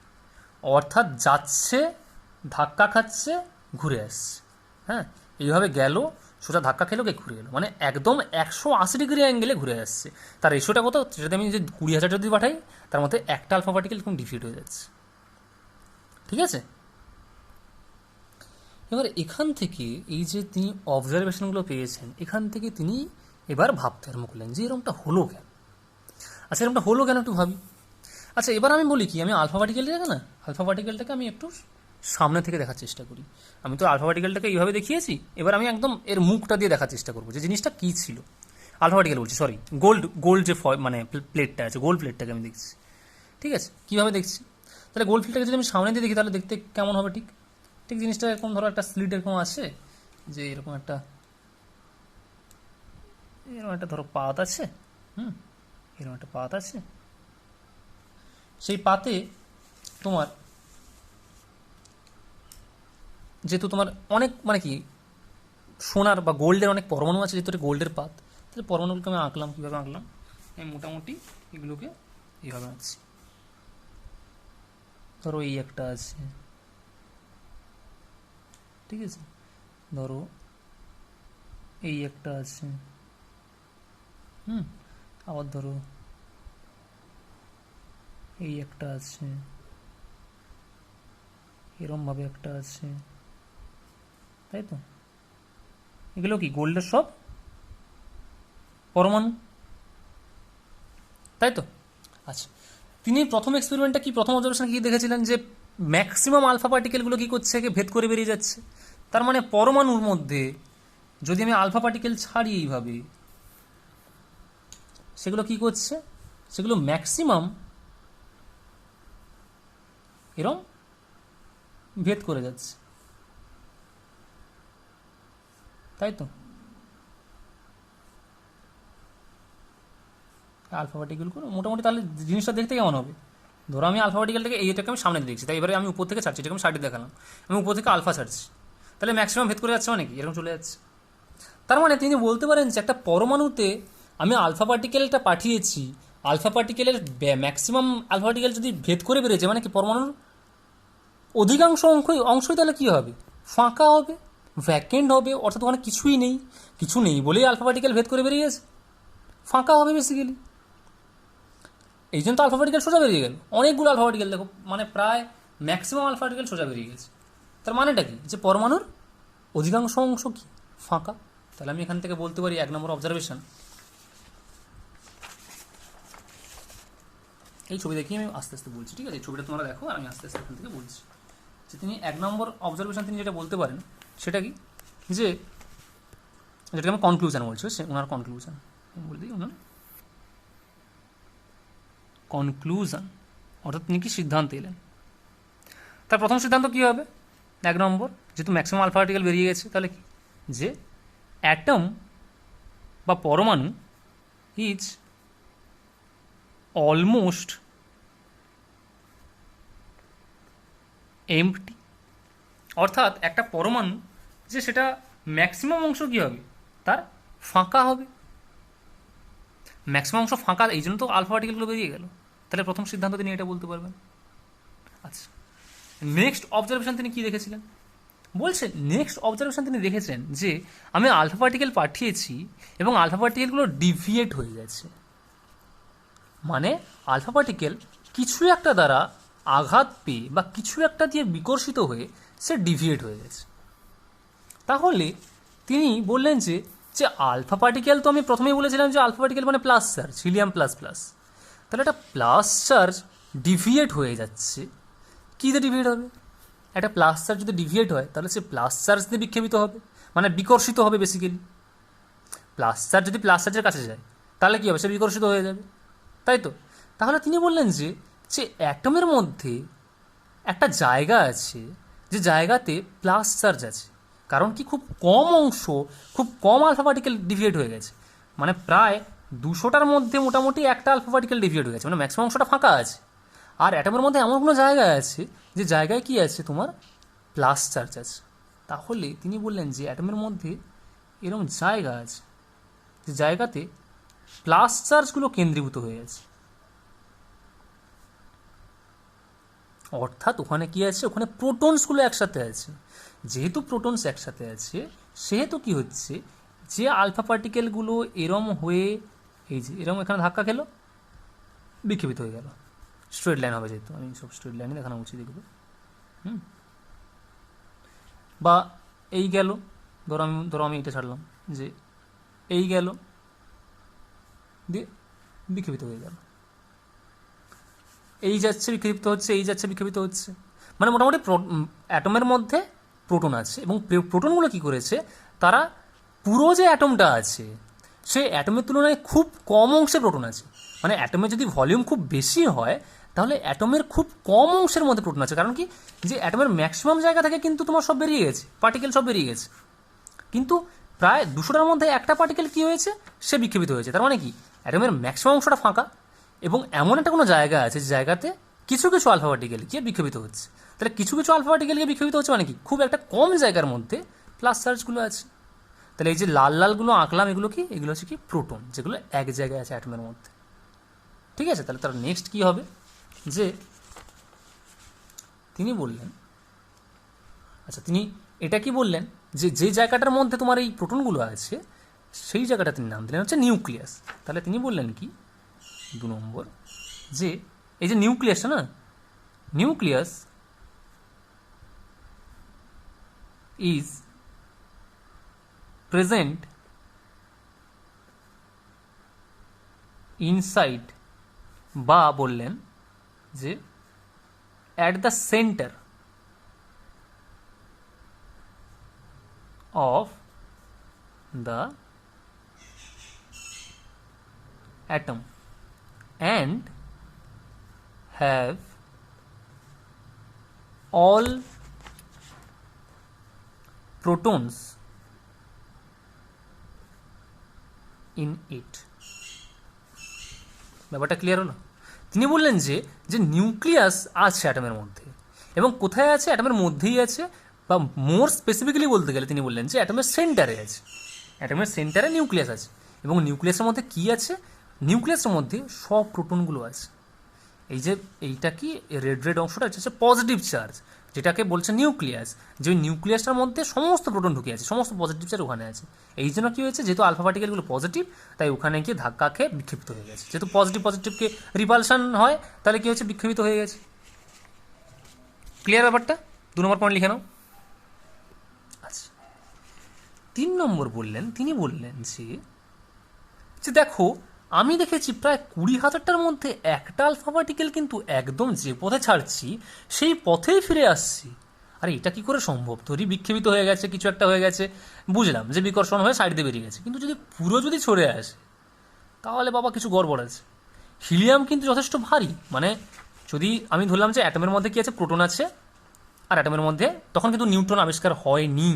অর্থাৎ যাচ্ছে, ধাক্কা খাচ্ছে, ঘুরে আসছে। হ্যাঁ, এইভাবে গেল, সোজা ধাক্কা খেলো, ঘুরে এলো, মানে একদম 180 ডিগ্রি অ্যাঙ্গেলে ঘুরে আসছে। তার রেশিওটা কত? যদি আমি যদি 20,000 যদি পাঠাই, তার মধ্যে একটা আলফা পার্টিকেল এরকম ডিফিট হয়ে যাচ্ছে। ঠিক আছে, এবার এখান থেকে এই যে তিনি অবজারভেশনগুলো পেয়েছেন, এখান থেকে তিনি এবার ভাবতে আরম্ভ করলেন যে এরকমটা হলো কেন। আচ্ছা, এরকমটা হলো কেন একটু ভাবি। আচ্ছা, এবার আমি বলি কি, আমি আলফা পার্টিকেলটাকে আমি একটু সামনে থেকে দেখার চেষ্টা করি। আমি তো আলফা পার্টিকেলটাকে এইভাবে দেখিয়েছি, এবার আমি একদম এর মুখটা দিয়ে দেখার চেষ্টা করবো যে জিনিসটা কী ছিল। আলফা পার্টিকেল বলছি, সরি, গোল্ড যে মানে প্লেটটা আছে, গোল্ড প্লেটটাকে আমি দেখছি, ঠিক আছে? কীভাবে দেখছি? তাহলে গোল্ড প্লেটটাকে যদি আমি সামনে দিয়ে দেখি তাহলে দেখতে কেমন হবে? ঠিক ঠিক জিনিসটা এরকম, ধরো একটা স্লিট এরকম আছে, যে এরকম একটা ধরো পাত আছে, এরকম একটা পাত আছে, সেই পাতে তোমার যেহেতু তোমার অনেক মানে কি সোনার বা গোল্ডের অনেক পরমাণু আছে, যেহেতু এটা গোল্ডের পাত, তাহলে পরমাণুগুলোকে আমি আঁকলাম। কীভাবে আঁকলাম? আমি মোটামুটি এগুলোকে এইভাবে আঁকছি। ধরো এই একটা আছে, ঠিক আছে, ধরো এই একটা আছে, আবার ধরো এই একটা আছে, এরমভাবে একটা আছে, তাই তো? এগুলো কি গোল্ডের সব পরমাণু, তাই তো? আচ্ছা, তিনি প্রথম এক্সপেরিমেন্টটা কি, প্রথম অবজারভেশন কি দেখেছিলেন? যে ম্যাক্সিমাম আলফা পার্টিকেলগুলো কি করছে, ভেদ করে বেরিয়ে যাচ্ছে। তার মানে পরমাণুর মধ্যে যদি আমি আলফা পার্টিকেল ছাড়ি এইভাবে, সেগুলো কি করছে? সেগুলো ম্যাক্সিমাম এরম ভেদ করে যাচ্ছে, তাই তো? আলফা পার্টিকেলগুলো মোটামুটি তাহলে জিনিসটা দেখতে কেমন হবে? ধরো আমি আলফা পার্টিকেলটাকে এইটাকে আমি সামনে দেখছি, তাই এবারে আমি উপর থেকে ছাড়ছি, এটাকে আমি সাইডে দেখালাম, আমি উপর থেকে আলফা ছাড়ছি, তাহলে ম্যাক্সিমাম ভেদ করে যাচ্ছে মানে কি এরকম চলে যাচ্ছে। তার মানে তিনি বলতে পারেন যে একটা পরমাণুতে আমি আলফা পার্টিকেলটা পাঠিয়েছি, আলফা পার্টিকেলের ম্যাক্সিমাম আলফা পার্টিকেল যদি ভেদ করে বেরিয়েছে, মানে কি পরমাণুর অধিকাংশ অংশই তাহলে কী হবে? ফাঁকা হবে, ভ্যাকেন্ট হবে, অর্থাৎ ওখানে কিছুই নেই। কিছু নেই বলেই আলফা পার্টিকেল ভেদ করে বেরিয়েছে, ফাঁকা হবে বেসিক্যালি। এই জন্য তো আলফা পার্টিকেল সোজা বেরিয়ে গেল, অনেকগুলো আলফা পার্টিকেল দেখো, মানে প্রায় ম্যাক্সিমাম আলফা পার্টিকেল সোজা বেরিয়ে গেছে। তার মানেটা কি? যে পরমাণুর অধিকাংশ অংশ কি ফাঁকা। তাহলে আমি এখান থেকে বলতে পারি 1 নম্বর অবজারভেশন, এই ছবি দেখি আমি আস্তে আস্তে বলছি, ঠিক আছে? এই ছবিটা তোমরা দেখো, আর আমি আস্তে আস্তে এখান থেকে বলছি যে তিনি 1 নম্বর অবজারভেশন তিনি যেটা বলতে পারেন সেটা কি, যে যেটাকে আমি কনক্লুশন বলছি, সে ওনার কনক্লুশন বলে দিই, ওনার কনক্লুশন, অর্থাৎ তিনি কি সিদ্ধান্ত এলেন। তার প্রথম সিদ্ধান্ত কী হবে? 1 নম্বর, যেহেতু ম্যাক্সিমাম আলফা পার্টিকেল বেরিয়ে গেছে, তাহলে কি, যে অ্যাটম বা পরমাণু ইজ অলমোস্ট এমটি, অর্থাৎ একটা পরমাণু যে সেটা ম্যাক্সিমাম অংশ কী হবে, তার ফাঁকা হবে। ম্যাক্সিমাম অংশ ফাঁকা, এই জন্য তো আলফা পার্টিকেলগুলো বেরিয়ে গেল। তাহলে প্রথম সিদ্ধান্ত তিনি এটা বলতে পারবেন। আচ্ছা, নেক্সট অবজারভেশন তিনি কী দেখেছিলেন? বলছে নেক্সট অবজারভেশন তিনি দেখেছেন যে আমি আলফা পার্টিকেল পাঠিয়েছি এবং আলফা পার্টিকেলগুলো ডিভিয়েট হয়ে গেছে। মানে আলফা পার্টিকেল কিছু একটা দ্বারা আঘাত পেয়ে বা কিছু একটা দিয়ে বিকর্ষিত হয়ে সে ডিভিয়েট হয়ে গেছে। তাহলে তিনি বললেন যে যে আলফা পার্টিকেল, তো আমি প্রথমেই বলেছিলাম যে আলফা পার্টিকেল মানে plus charge, helium plus plus, তাহলে একটা প্লাস চার্জ ডিভিয়েট হয়ে যাচ্ছে। কী দিয়ে ডিভিয়েট হবে? একটা প্লাস চার্জ যদি ডিভিয়েট হয় তাহলে সে প্লাস চার্জ দিয়ে বিক্ষেপিত হবে, মানে বিকর্ষিত হবে বেসিক্যালি। প্লাস চার্জ যদি প্লাস চার্জের কাছে যায় তাহলে কী হবে? সে বিকর্ষিত হয়ে যাবে, তাই তো? তাহলে তিনি বললেন যে যে অ্যাটমের মধ্যে একটা জায়গা আছে, যে জায়গাতে প্লাস চার্জ আছে, কারণ কি খুব কম অংশ, খুব কম আলফা পার্টিকেল ডিভিয়েট হয়ে গেছে, মানে প্রায় 200টার মধ্যে মোটামুটি একটা আলফা পার্টিকেল ডিভিয়েট হয়ে গেছে, মানে ম্যাক্সিমাম অংশটা ফাঁকা আছে। আর অ্যাটমের মধ্যে এমন কোনো জায়গা আছে যে জায়গায় কি আছে, তোমার প্লাস চার্জ আছে। তাহলে তিনি বললেন যে অ্যাটমের মধ্যে এরকম জায়গা আছে যে জায়গাতে প্লাস চার্জগুলো কেন্দ্রীভূত হয়ে আছে, অর্থাৎ ওখানে কি আছে, ওখানে প্রোটনসগুলো একসাথে আছে। যেহেতু প্রোটনস একসাথে আছে সেহেতু কি হচ্ছে, যে আলফা পার্টিকেলগুলো এরম হয়ে এই যে এরম এখানে ধাক্কা খেলো, বিক্ষেপিত হয়ে গেল, স্ট্রেট লাইন হবে, যেহেতু আমি সব স্ট্রেট লাইনে দেখানো উচিত দেখবো। বা এই গেল, ধরো আমি এটা ছাড়লাম, যে এই গেল দিয়ে বিক্ষেপিত হয়ে গেল, এই যাচ্ছে বিক্ষেপিত হচ্ছে, এই যাচ্ছে বিক্ষেপিত হচ্ছে, মানে মোটামুটি অ্যাটমের মধ্যে প্রোটন আছে এবং প্রোটনগুলো কী করেছে, তারা পুরো যে অ্যাটমটা আছে সে অ্যাটমের তুলনায় খুব কম অংশে প্রোটন আছে। মানে অ্যাটমের যদি ভলিউম খুব বেশি হয় তাহলে অ্যাটমের খুব কম অংশের মধ্যে প্রোটন আছে। কারণ কি, যে অ্যাটমের ম্যাক্সিমাম জায়গা থেকে কিন্তু তোমার সব বেরিয়ে গেছে, পার্টিকেল সব বেরিয়ে গেছে, কিন্তু প্রায় 200টার মধ্যে একটা পার্টিকেল কী হয়েছে, সে বিক্ষেপিত হয়েছে। তার মানে কি, অ্যাটমের ম্যাক্সিমাম অংশটা ফাঁকা এবং এমন একটা কোনো জায়গা আছে যে জায়গাতে কিছু কিছু আলফা পার্টিকেল গিয়ে বিক্ষেপিত হচ্ছে। তাহলে কিছু কিছু আলফা পার্টিকেল গিয়ে বিক্ষেপিত হচ্ছে মানে কি, খুব একটা কম জায়গার মধ্যে প্লাস চার্জগুলো আছে। তাহলে এই যে লাল লালগুলো আঁকলাম, এগুলো কি, এগুলো হচ্ছে কি প্রোটন, যেগুলো এক জায়গায় আছে অ্যাটমের মধ্যে। ঠিক আছে, তাহলে তার নেক্সট কী হবে, যে তিনি বললেন, আচ্ছা তিনি এটা কি বললেন, যে যে জায়গাটার মধ্যে তোমার এই প্রোটনগুলো আছে সেই জায়গাটা তিনি নাম দিলেন হচ্ছে নিউক্লিয়াস। তাহলে তিনি বললেন কি, 2 নম্বর, যে এই যে নিউক্লিয়াসটা না, নিউক্লিয়াস ইজ প্রেজেন্ট ইনসাইড, বা বললেন যে at the centre of the atom and have all protons in it. ব্যাপারটা ক্লিয়ার হলো? তিনি বললেন যে যে নিউক্লিয়াস আছে অ্যাটমের মধ্যে, এবং কোথায় আছে, অ্যাটমের মধ্যেই আছে, বা মোর স্পেসিফিক্যালি বলতে গেলে তিনি বললেন যে অ্যাটমের সেন্টারে আছে, অ্যাটমের সেন্টারে নিউক্লিয়াস আছে। এবং নিউক্লিয়াসের মধ্যে কী আছে, নিউক্লিয়াসের মধ্যে সব প্রোটনগুলো আছে। এই যে এইটা কি, রেড রেড অংশটা হচ্ছে পজিটিভ চার্জ, যেটাকে বলছে নিউক্লিয়াস, যে ওই নিউক্লিয়াসটার মধ্যে সমস্ত প্রোটন ঢুকে আছে, সমস্ত পজিটিভ চার্জ ওখানে আছে। এই জন্য কী হয়েছে, যেহেতু আলফা পার্টিকেলগুলো পজিটিভ, তাই ওখানে গিয়ে ধাক্কা খেয়ে বিক্ষেপিত হয়ে গেছে। যেহেতু পজিটিভ পজিটিভকে রিপালশন হয়, তাহলে কী হচ্ছে, বিক্ষেপিত হয়ে গেছে। ক্লিয়ার ব্যাপারটা? 2 নম্বর পয়েন্ট লিখে নাও। আচ্ছা, 3 নম্বর বললেন, তিনি বললেন যে দেখো, আমি দেখেছি প্রায় 20,000টার মধ্যে একটা আলফা পার্টিকেল কিন্তু একদম যে পথে ছাড়ছি সেই পথেই ফিরে আসছি। আরে এটা কি করে সম্ভব? তৈরি বিক্ষেপিত হয়ে গেছে, কিছু একটা হয়ে গেছে, বুঝলাম যে বিকর্ষণ হয়ে সাইড দিয়ে বেরিয়ে গেছে, কিন্তু যদি পুরো যদি ছড়ে আসে তাহলে বাবা কিছু গড়বড় আছে। হিলিয়াম কিন্তু যথেষ্ট ভারী, মানে যদি আমি ধরলাম যে অ্যাটমের মধ্যে কি আছে, প্রোটন আছে, আর অ্যাটমের মধ্যে তখন কিন্তু নিউট্রন আবিষ্কার হয়নি।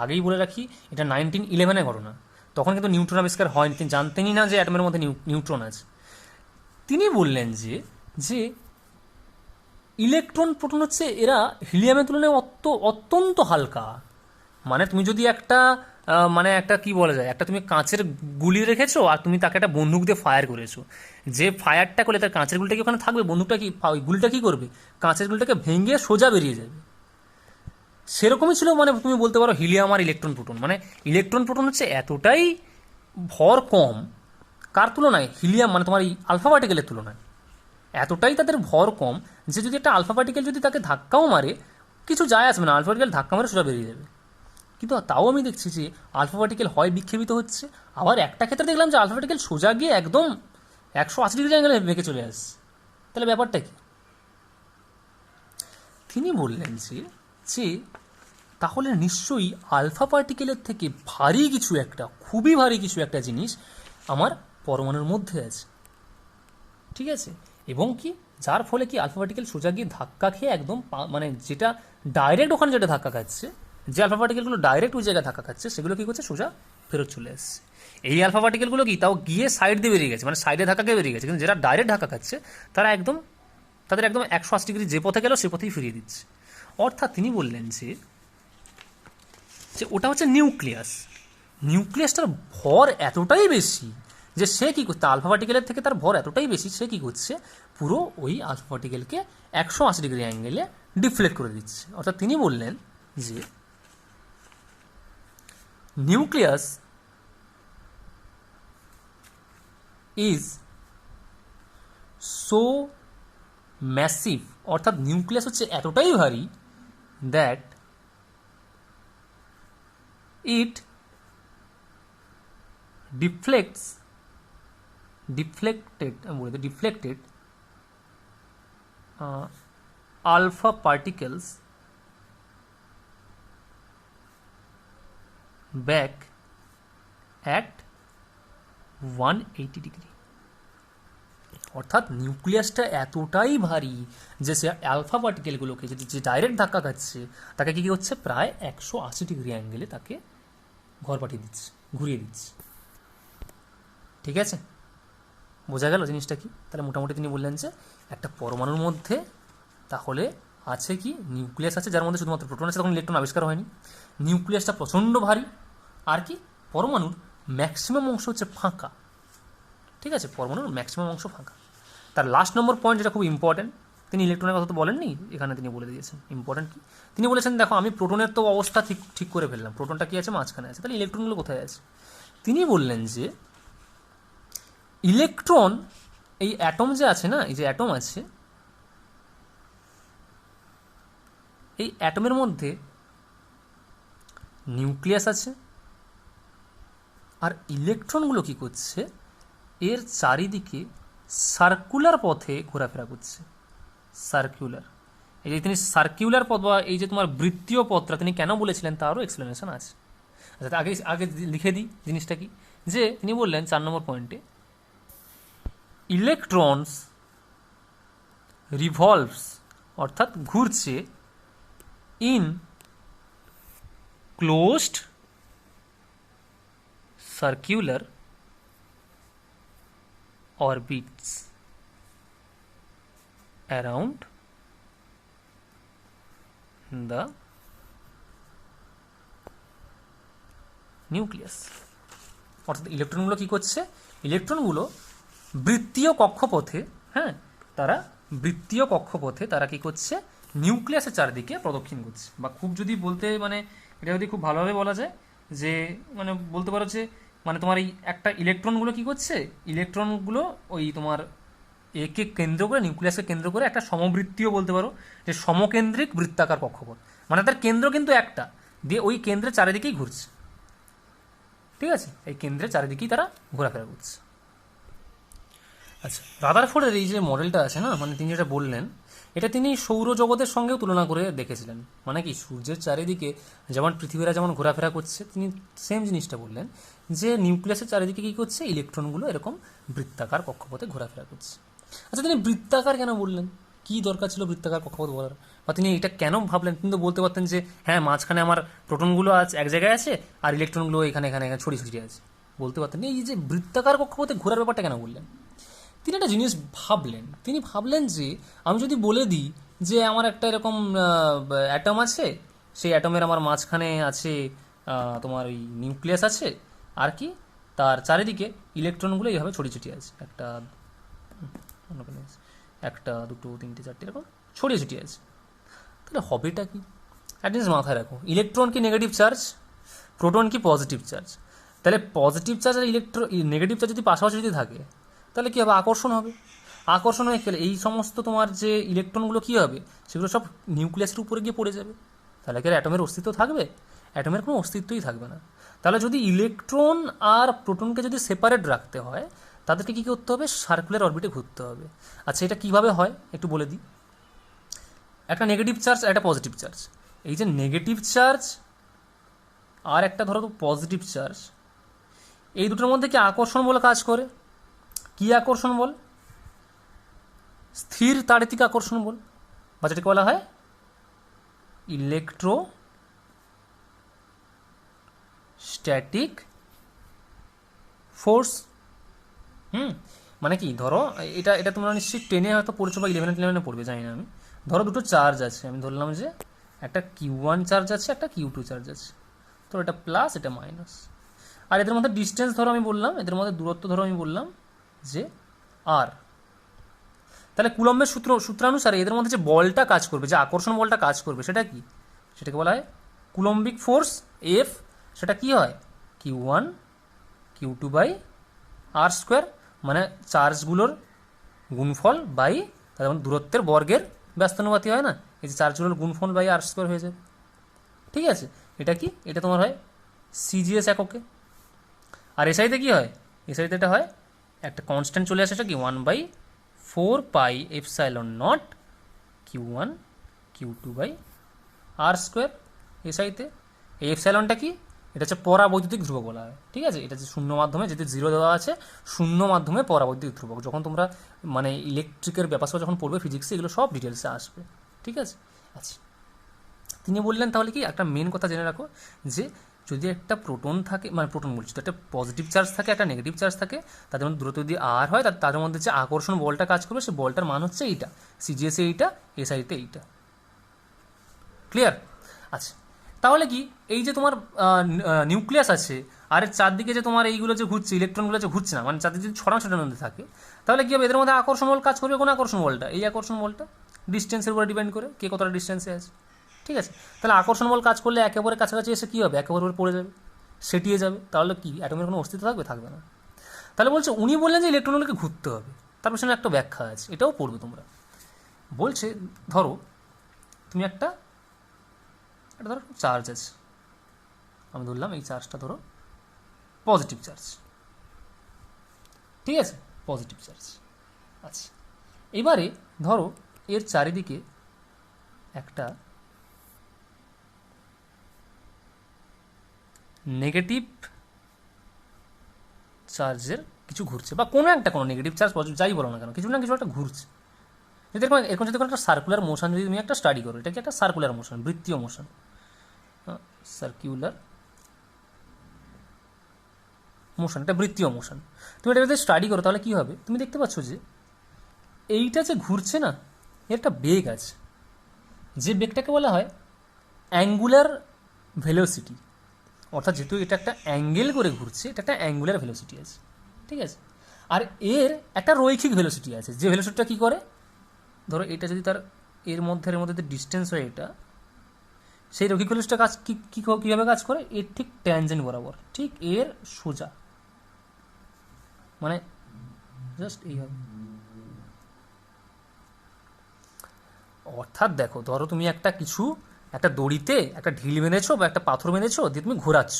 আগেই বলে রাখি, এটা 1911 ঘটনা, তখন কিন্তু নিউট্রন আবিষ্কার হয়নি, তিনি জানতেনই না যে অ্যাটমের মধ্যে নিউট্রন আছে। তিনি বললেন যে ইলেকট্রন প্রোটন হচ্ছে এরা হিলিয়ামের তুলনায় অত্যন্ত হালকা। মানে তুমি যদি একটা মানে একটা কি বলা যায়, একটা তুমি কাঁচের গুলি রেখেছো আর তুমি তাকে একটা বন্দুক দিয়ে ফায়ার করেছো, যে ফায়ারটা করলে তার কাঁচের গুলিটা কি ওখানে থাকবে, বন্দুকটা কি, ওই গুলিটা কি করবে, কাঁচের গুলিটাকে ভেঙে সোজা বেরিয়ে যাবে। সেরকমই ছিল, মানে তুমি বলতে পারো হিলিয়াম আর ইলেকট্রন প্রোটন, মানে ইলেকট্রন প্রোটন হচ্ছে এতটাই ভর কম, কার তুলনায়, হিলিয়াম মানে তোমার এই আলফা পার্টিকেলের তুলনায় এতটাই তাদের ভর কম, যে যদি একটা আলফা পার্টিকেল যদি তাকে ধাক্কাও মারে কিছু যায় আসবে না, আলফা পার্টিকেল ধাক্কা মারে সোজা বেরিয়ে যাবে। কিন্তু তাও আমি দেখছি যে আলফা পার্টিকেল হয় বিক্ষেপিত হচ্ছে, আবার একটা ক্ষেত্রে দেখলাম যে আলফা পার্টিকেল সোজা গিয়ে একদম 180 ডিগ্রি অ্যাঙ্গেলে বেঁকে চলে আসছে। তাহলে ব্যাপারটা কি? তিনি বললেন যে তাহলে নিশ্চয়ই আলফা পার্টিকেলের থেকে ভারী কিছু একটা, খুবই ভারী কিছু একটা জিনিস আমার পরমাণুর মধ্যে আছে। ঠিক আছে, এবং কি যার ফলে কি আলফা পার্টিকেল সোজা গিয়ে ধাক্কা খেয়ে একদম মানে যেটা ডাইরেক্ট ওখানে যেটা ধাক্কা খাচ্ছে, যে আলফা পার্টিকেলগুলো ডাইরেক্ট ওই জায়গায় ধাক্কা খাচ্ছে, সেগুলো কী করছে, সোজা ফেরত চলে আসছে। এই আলফা পার্টিকেলগুলো কি তাও গিয়ে সাইড দিয়ে বেরিয়ে গেছে, মানে সাইডে ধাক্কা খেয়ে বেরিয়ে গেছে, কিন্তু যেটা ডাইরেক্ট ধাক্কা খাচ্ছে তারা একদম, তাদের একদম 180 ডিগ্রি যে পথে গেল সে পথেই ফিরিয়ে দিচ্ছে। অর্থাৎ তিনি বললেন যে ওটা হচ্ছে নিউক্লিয়াস, নিউক্লিয়াসটার ভর এতটাই বেশি যে সে কী করছে, আলফা পার্টিকেলের থেকে তার ভর এতটাই বেশি, সে কী করছে, পুরো ওই আলফা পার্টিকেলকে 180 ডিগ্রি অ্যাঙ্গেলে ডিফ্লেক্ট করে দিচ্ছে। অর্থাৎ তিনি বললেন যে নিউক্লিয়াস ইজ সো ম্যাসিভ, অর্থাৎ নিউক্লিয়াস হচ্ছে এতটাই ভারী that it deflected alpha particles back at 180 degree. অর্থাৎ নিউক্লিয়াসটা এতটাই ভারী যে সে অ্যালফা পার্টিকেলগুলোকে যদি যে ডাইরেক্ট ধাক্কা খাচ্ছে তাকে কী হচ্ছে, প্রায় 180 ডিগ্রি অ্যাঙ্গেলে তাকে ঘর পাঠিয়ে দিচ্ছে, ঘুরিয়ে দিচ্ছে। ঠিক আছে, বোঝা গেল জিনিসটা কি? তাহলে মোটামুটি তিনি বললেন যে একটা পরমাণুর মধ্যে তাহলে আছে কি, নিউক্লিয়াস আছে যার মধ্যে শুধুমাত্র প্রোটন আছে, তখন ইলেকট্রন আবিষ্কার হয়নি। নিউক্লিয়াসটা প্রচণ্ড ভারী, আর কি পরমাণুর ম্যাক্সিমাম অংশ হচ্ছে ফাঁকা। ঠিক আছে, পরমাণুর ম্যাক্সিমাম অংশ ফাঁকা। তার লাস্ট নম্বর পয়েন্ট যেটা খুব ইম্পর্টেন্ট, তিনি ইলেকট্রনের কথা তো বলেননি, এখানে তিনি বলে দিয়েছেন ইম্পর্টেন্ট কি। তিনি বলেছেন দেখো আমি প্রোটনের তো অবস্থা ঠিক করে ফেললাম, প্রোটনটা কি আছে, মাঝখানে আছে, তাহলে ইলেকট্রনগুলো কোথায় আছে? তিনি বললেন যে ইলেকট্রন, এই অ্যাটম যে আছে না, এই যে অ্যাটম আছে, এই অ্যাটমের মধ্যে নিউক্লিয়াস আছে, আর ইলেকট্রনগুলো কি করছে, এর চারিদিকে সার্কুলার পথে ঘোরাফেরা করছে। সার্কুলার, এই যে তিনি সার্কুলার পথ বা এই যে তোমার বৃত্তীয় পথটা তিনি কেন বলেছিলেন তারও এক্সপ্লেনেশন আছে। আচ্ছা, আগে আগে লিখে দিই জিনিসটা কি, যে তিনি বললেন 4 নম্বর পয়েন্টে, ইলেকট্রনস রিভলভস, অর্থাৎ ঘুরছে, in closed circular orbits around the nucleus. অর্থাৎ ইলেকট্রনগুলো কী করছে, ইলেকট্রনগুলো বৃত্তীয় কক্ষপথে, হ্যাঁ তারা বৃত্তীয় কক্ষপথে তারা কী করছে, নিউক্লিয়াসের চারদিকে প্রদক্ষিণ করছে। বা খুব যদি বলতে মানে এটা যদি খুব ভালোভাবে বলা যায় যে মানে বলতে পারো যে মানে তোমার এই একটা ইলেকট্রনগুলো কী করছে, ইলেকট্রনগুলো ওই তোমার একে কেন্দ্র করে, নিউক্লিয়াসকে কেন্দ্র করে একটা সমবৃত্তীয় বলতে পারো যে সমকেন্দ্রিক বৃত্তাকার কক্ষপথ, মানে তার কেন্দ্র কিন্তু একটা, দিয়ে ওই কেন্দ্রের চারিদিকেই ঘুরছে। ঠিক আছে, এই কেন্দ্রের চারিদিকেই তারা ঘোরাফেরা করছে। আচ্ছা, রাদারফোর্ডের এই যে মডেলটা আছে না, মানে তিনি যেটা বললেন, এটা তিনি সৌরজগতের সঙ্গেও তুলনা করে দেখেছিলেন। মানে কি, সূর্যের চারিদিকে যেমন পৃথিবীরা যেমন ঘোরাফেরা করছে, তিনি সেম জিনিসটা বললেন যে নিউক্লিয়াসের চারিদিকে কী করছে, ইলেকট্রনগুলো এরকম বৃত্তাকার কক্ষপথে ঘোরাফেরা করছে। আচ্ছা, তিনি বৃত্তাকার কেন বললেন? কী দরকার ছিল বৃত্তাকার কক্ষপথ বলার, বা তিনি এটা কেন ভাবলেন? তিনি তো বলতে পারতেন যে হ্যাঁ মাঝখানে আমার প্রোটনগুলো আছে এক জায়গায় আছে আর ইলেকট্রনগুলো এখানে এখানে এখানে ছড়িয়ে ছড়িয়ে আছে, বলতে পারতেন। এই যে বৃত্তাকার কক্ষপথে ঘোরার ব্যাপারটা কেন বললেন? তিনি একটা জিনিস ভাবলেন, তিনি ভাবলেন যে আমি যদি বলে দিই যে আমার একটা এরকম অ্যাটম আছে, সেই অ্যাটমের আমার মাঝখানে আছে তোমার ওই নিউক্লিয়াস আছে, আর কি তার চারিদিকে ইলেকট্রনগুলো এইভাবে ছড়িয়ে ছিটিয়ে আছে, একটা দুটো তিনটে চারটে এরকম ছড়িয়ে ছিটিয়ে আছে, তাহলে হবেটা কি? একটা জিনিস মাথায় রাখো, ইলেকট্রন কি নেগেটিভ চার্জ, প্রোটন কি পজিটিভ চার্জ। তাহলে পজিটিভ চার্জ আর নেগেটিভ চার্জ যদি পাশাপাশি যদি থাকে তাহলে কী হবে, আকর্ষণ হবে। আকর্ষণ হয়ে গেলে এই সমস্ত তোমার যে ইলেকট্রনগুলো কী হবে, সেগুলো সব নিউক্লিয়াসের উপরে গিয়ে পড়ে যাবে। তাহলে কি আর অ্যাটমের অস্তিত্ব থাকবে? অ্যাটমের কোনো অস্তিত্বই থাকবে না। তাহলে যদি ইলেকট্রন আর প্রোটনকে যদি সেপারেট রাখতে হয়, তাদেরকে কী করতে হবে, সার্কুলার অরবিটে ঘুরতে হবে। আচ্ছা, এটা কীভাবে হয় একটু বলে দিই। একটা নেগেটিভ চার্জ আর একটা পজিটিভ চার্জ, এই যে নেগেটিভ চার্জ আর একটা ধরো তো পজিটিভ চার্জ, এই দুটোর মধ্যে কি আকর্ষণ বলে কাজ করে? কি আকর্ষণ বল? স্থির তাড়িতিক আকর্ষণ বল, বা যেটাকে বলা হয় ইলেকট্রোস্ট্যাটিক ফোর্স। মানে কি, ধরো এটা এটা তোমরা নিশ্চয়ই 10-এ হয়তো পড়েছো বা 11-11 পড়বে, জানি না আমি। ধরো দুটো চার্জ আছে, আমি ধরলাম যে একটা Q1 চার্জ আছে, একটা Q2 চার্জ আছে, তো এটা প্লাস এটা মাইনাস, আর এদের মধ্যে ডিস্টেন্স ধরো আমি বললাম, এদের মধ্যে দূরত্ব ধরো আমি বললাম যে আর। তাহলে কুলম্বের সূত্রানুসারে এদের মধ্যে যে বলটা কাজ করবে, যে আকর্ষণ বলটা কাজ করবে, সেটা কি? সেটাকে বলা হয় কুলম্বিক ফোর্স এফ। সেটা কি হয়, Q1 Q2 by r square, মানে চার্জগুলোর গুণফল বাই তাদের দূরত্বের বর্গের ব্যস্তানুপাতি হয় না, এই যে চার্জগুলোর গুণফল বাই আর স্কোয়ার হয়ে যাবে। ঠিক আছে, এটা কি, এটা তোমার হয় সিজিএস এককে। আর এসআইতে কি হয়, এসআইতে এটা হয় একটা কনস্ট্যান্ট চলে আসে, এটা কি 1/4 pi epsilon naught Q1 Q2 by r square. এসআইতে এই এপসাইলনটা কি, এটা হচ্ছে পরাবৈদ্যুতিক ধ্রুবক বলা হয়, ঠিক আছে। এটা যে শূন্য মাধ্যমে, যেহেতু জিরো দেওয়া আছে, শূন্য মাধ্যমে পরাবৈদ্যুতিক ধ্রুবক। যখন তোমরা মানে ইলেকট্রিকের ব্যাপার যখন পড়বে ফিজিক্সে, এগুলো সব ডিটেলসে আসবে, ঠিক আছে। আচ্ছা, তিনি বললেন তাহলে কি একটা মেন কথা জেনে রাখো, যে যদি একটা প্রোটন থাকে, মানে প্রোটন বলছি, তো একটা পজিটিভ চার্জ থাকে, একটা নেগেটিভ চার্জ থাকে, তাদের মধ্যে দূরত্ব যদি আর হয়, তাদের মধ্যে যে আকর্ষণ বলটা কাজ করবে, সেই বলটার মান হচ্ছে এইটা, সিজিএসে এইটা, এসআইতে এইটা। ক্লিয়ার? আচ্ছা, তাহলে কি এই যে তোমার নিউক্লিয়াস আছে, আর এর চারদিকে যে তোমার এইগুলো যে ঘুরছে, ইলেকট্রনগুলো যে ঘুরছে না, মানে চারদিকে যদি ছড়ানো ছড়ানোর মধ্যে থাকে, তাহলে কি হবে, এদের মধ্যে আকর্ষণ বল কাজ করবে। কোন আকর্ষণ বলটা? এই আকর্ষণ বলটা ডিস্টেন্সের উপরে ডিপেন্ড করে, কে কতটা ডিস্টেন্সে আছে, ঠিক আছে। তাহলে আকর্ষণ বল কাজ করলে একেবারে কাছাকাছি এসে কী হবে, একেবারে পড়ে যাবে, সেটিয়ে যাবে। তাহলে কি অ্যাটমের কোনো অস্তিত্ব থাকবে? থাকবে না। তাহলে বলছে, উনি বললেন যে ইলেকট্রনগুলোকে ঘুরতে হবে, তার পেছনে একটা ব্যাখ্যা আছে, এটাও পড়বে তোমরা। বলছে ধরো তুমি একটা ধরো চার্জ আছে, আমি ধরলাম এই চার্জটা ধরো পজিটিভ চার্জ, ঠিক আছে, পজিটিভ চার্জ। আচ্ছা, এবারে ধরো এর চারিদিকে একটা নেগেটিভ চার্জের কিছু ঘুরছে, বা কোনো নেগেটিভ চার্জ পজিটিভ যাই বলো না কেন, কিছু না কিছু একটা ঘুরছে। যদি এরকম যদি কোনো একটা সার্কুলার মোশন যদি তুমি একটা স্টাডি করো, এটা কি একটা সার্কুলার মোশন, বৃত্তীয় মোশন, সার্কুলার মোশন, এটা বৃত্তীয় মোশন। তুমি এটা যদি স্টাডি করো তাহলে কী হবে, তুমি দেখতে পাচ্ছ যে এইটা যে ঘুরছে না, এর একটা বেগ আছে, যে বেগটাকে বলা হয় অ্যাঙ্গুলার ভেলোসিটি। অর্থাৎ যেহেতু এটা একটা অ্যাঙ্গেল করে ঘুরছে, এটা একটা অ্যাঙ্গুলার ভেলোসিটি আছে, ঠিক আছে। আর এর একটা রৈখিক ভেলোসিটি আছে, যে ভেলোসিটিটা কী করে, ধরো এটা যদি তার এর মধ্যে ডিস্টেন্স হয় এটা, সেই রৈখিক ভেলোসিটিটা কাজ কীভাবে কাজ করে, এর ঠিক ট্যানজেন্ট বরাবর, ঠিক এর সোজা, মানে জাস্ট এইভাবে। অর্থাৎ দেখো, ধরো তুমি একটা দড়িতে একটা ঢিল বেঁধেছো বা একটা পাথর বেঁধেছো, দিয়ে তুমি ঘোরাচ্ছ,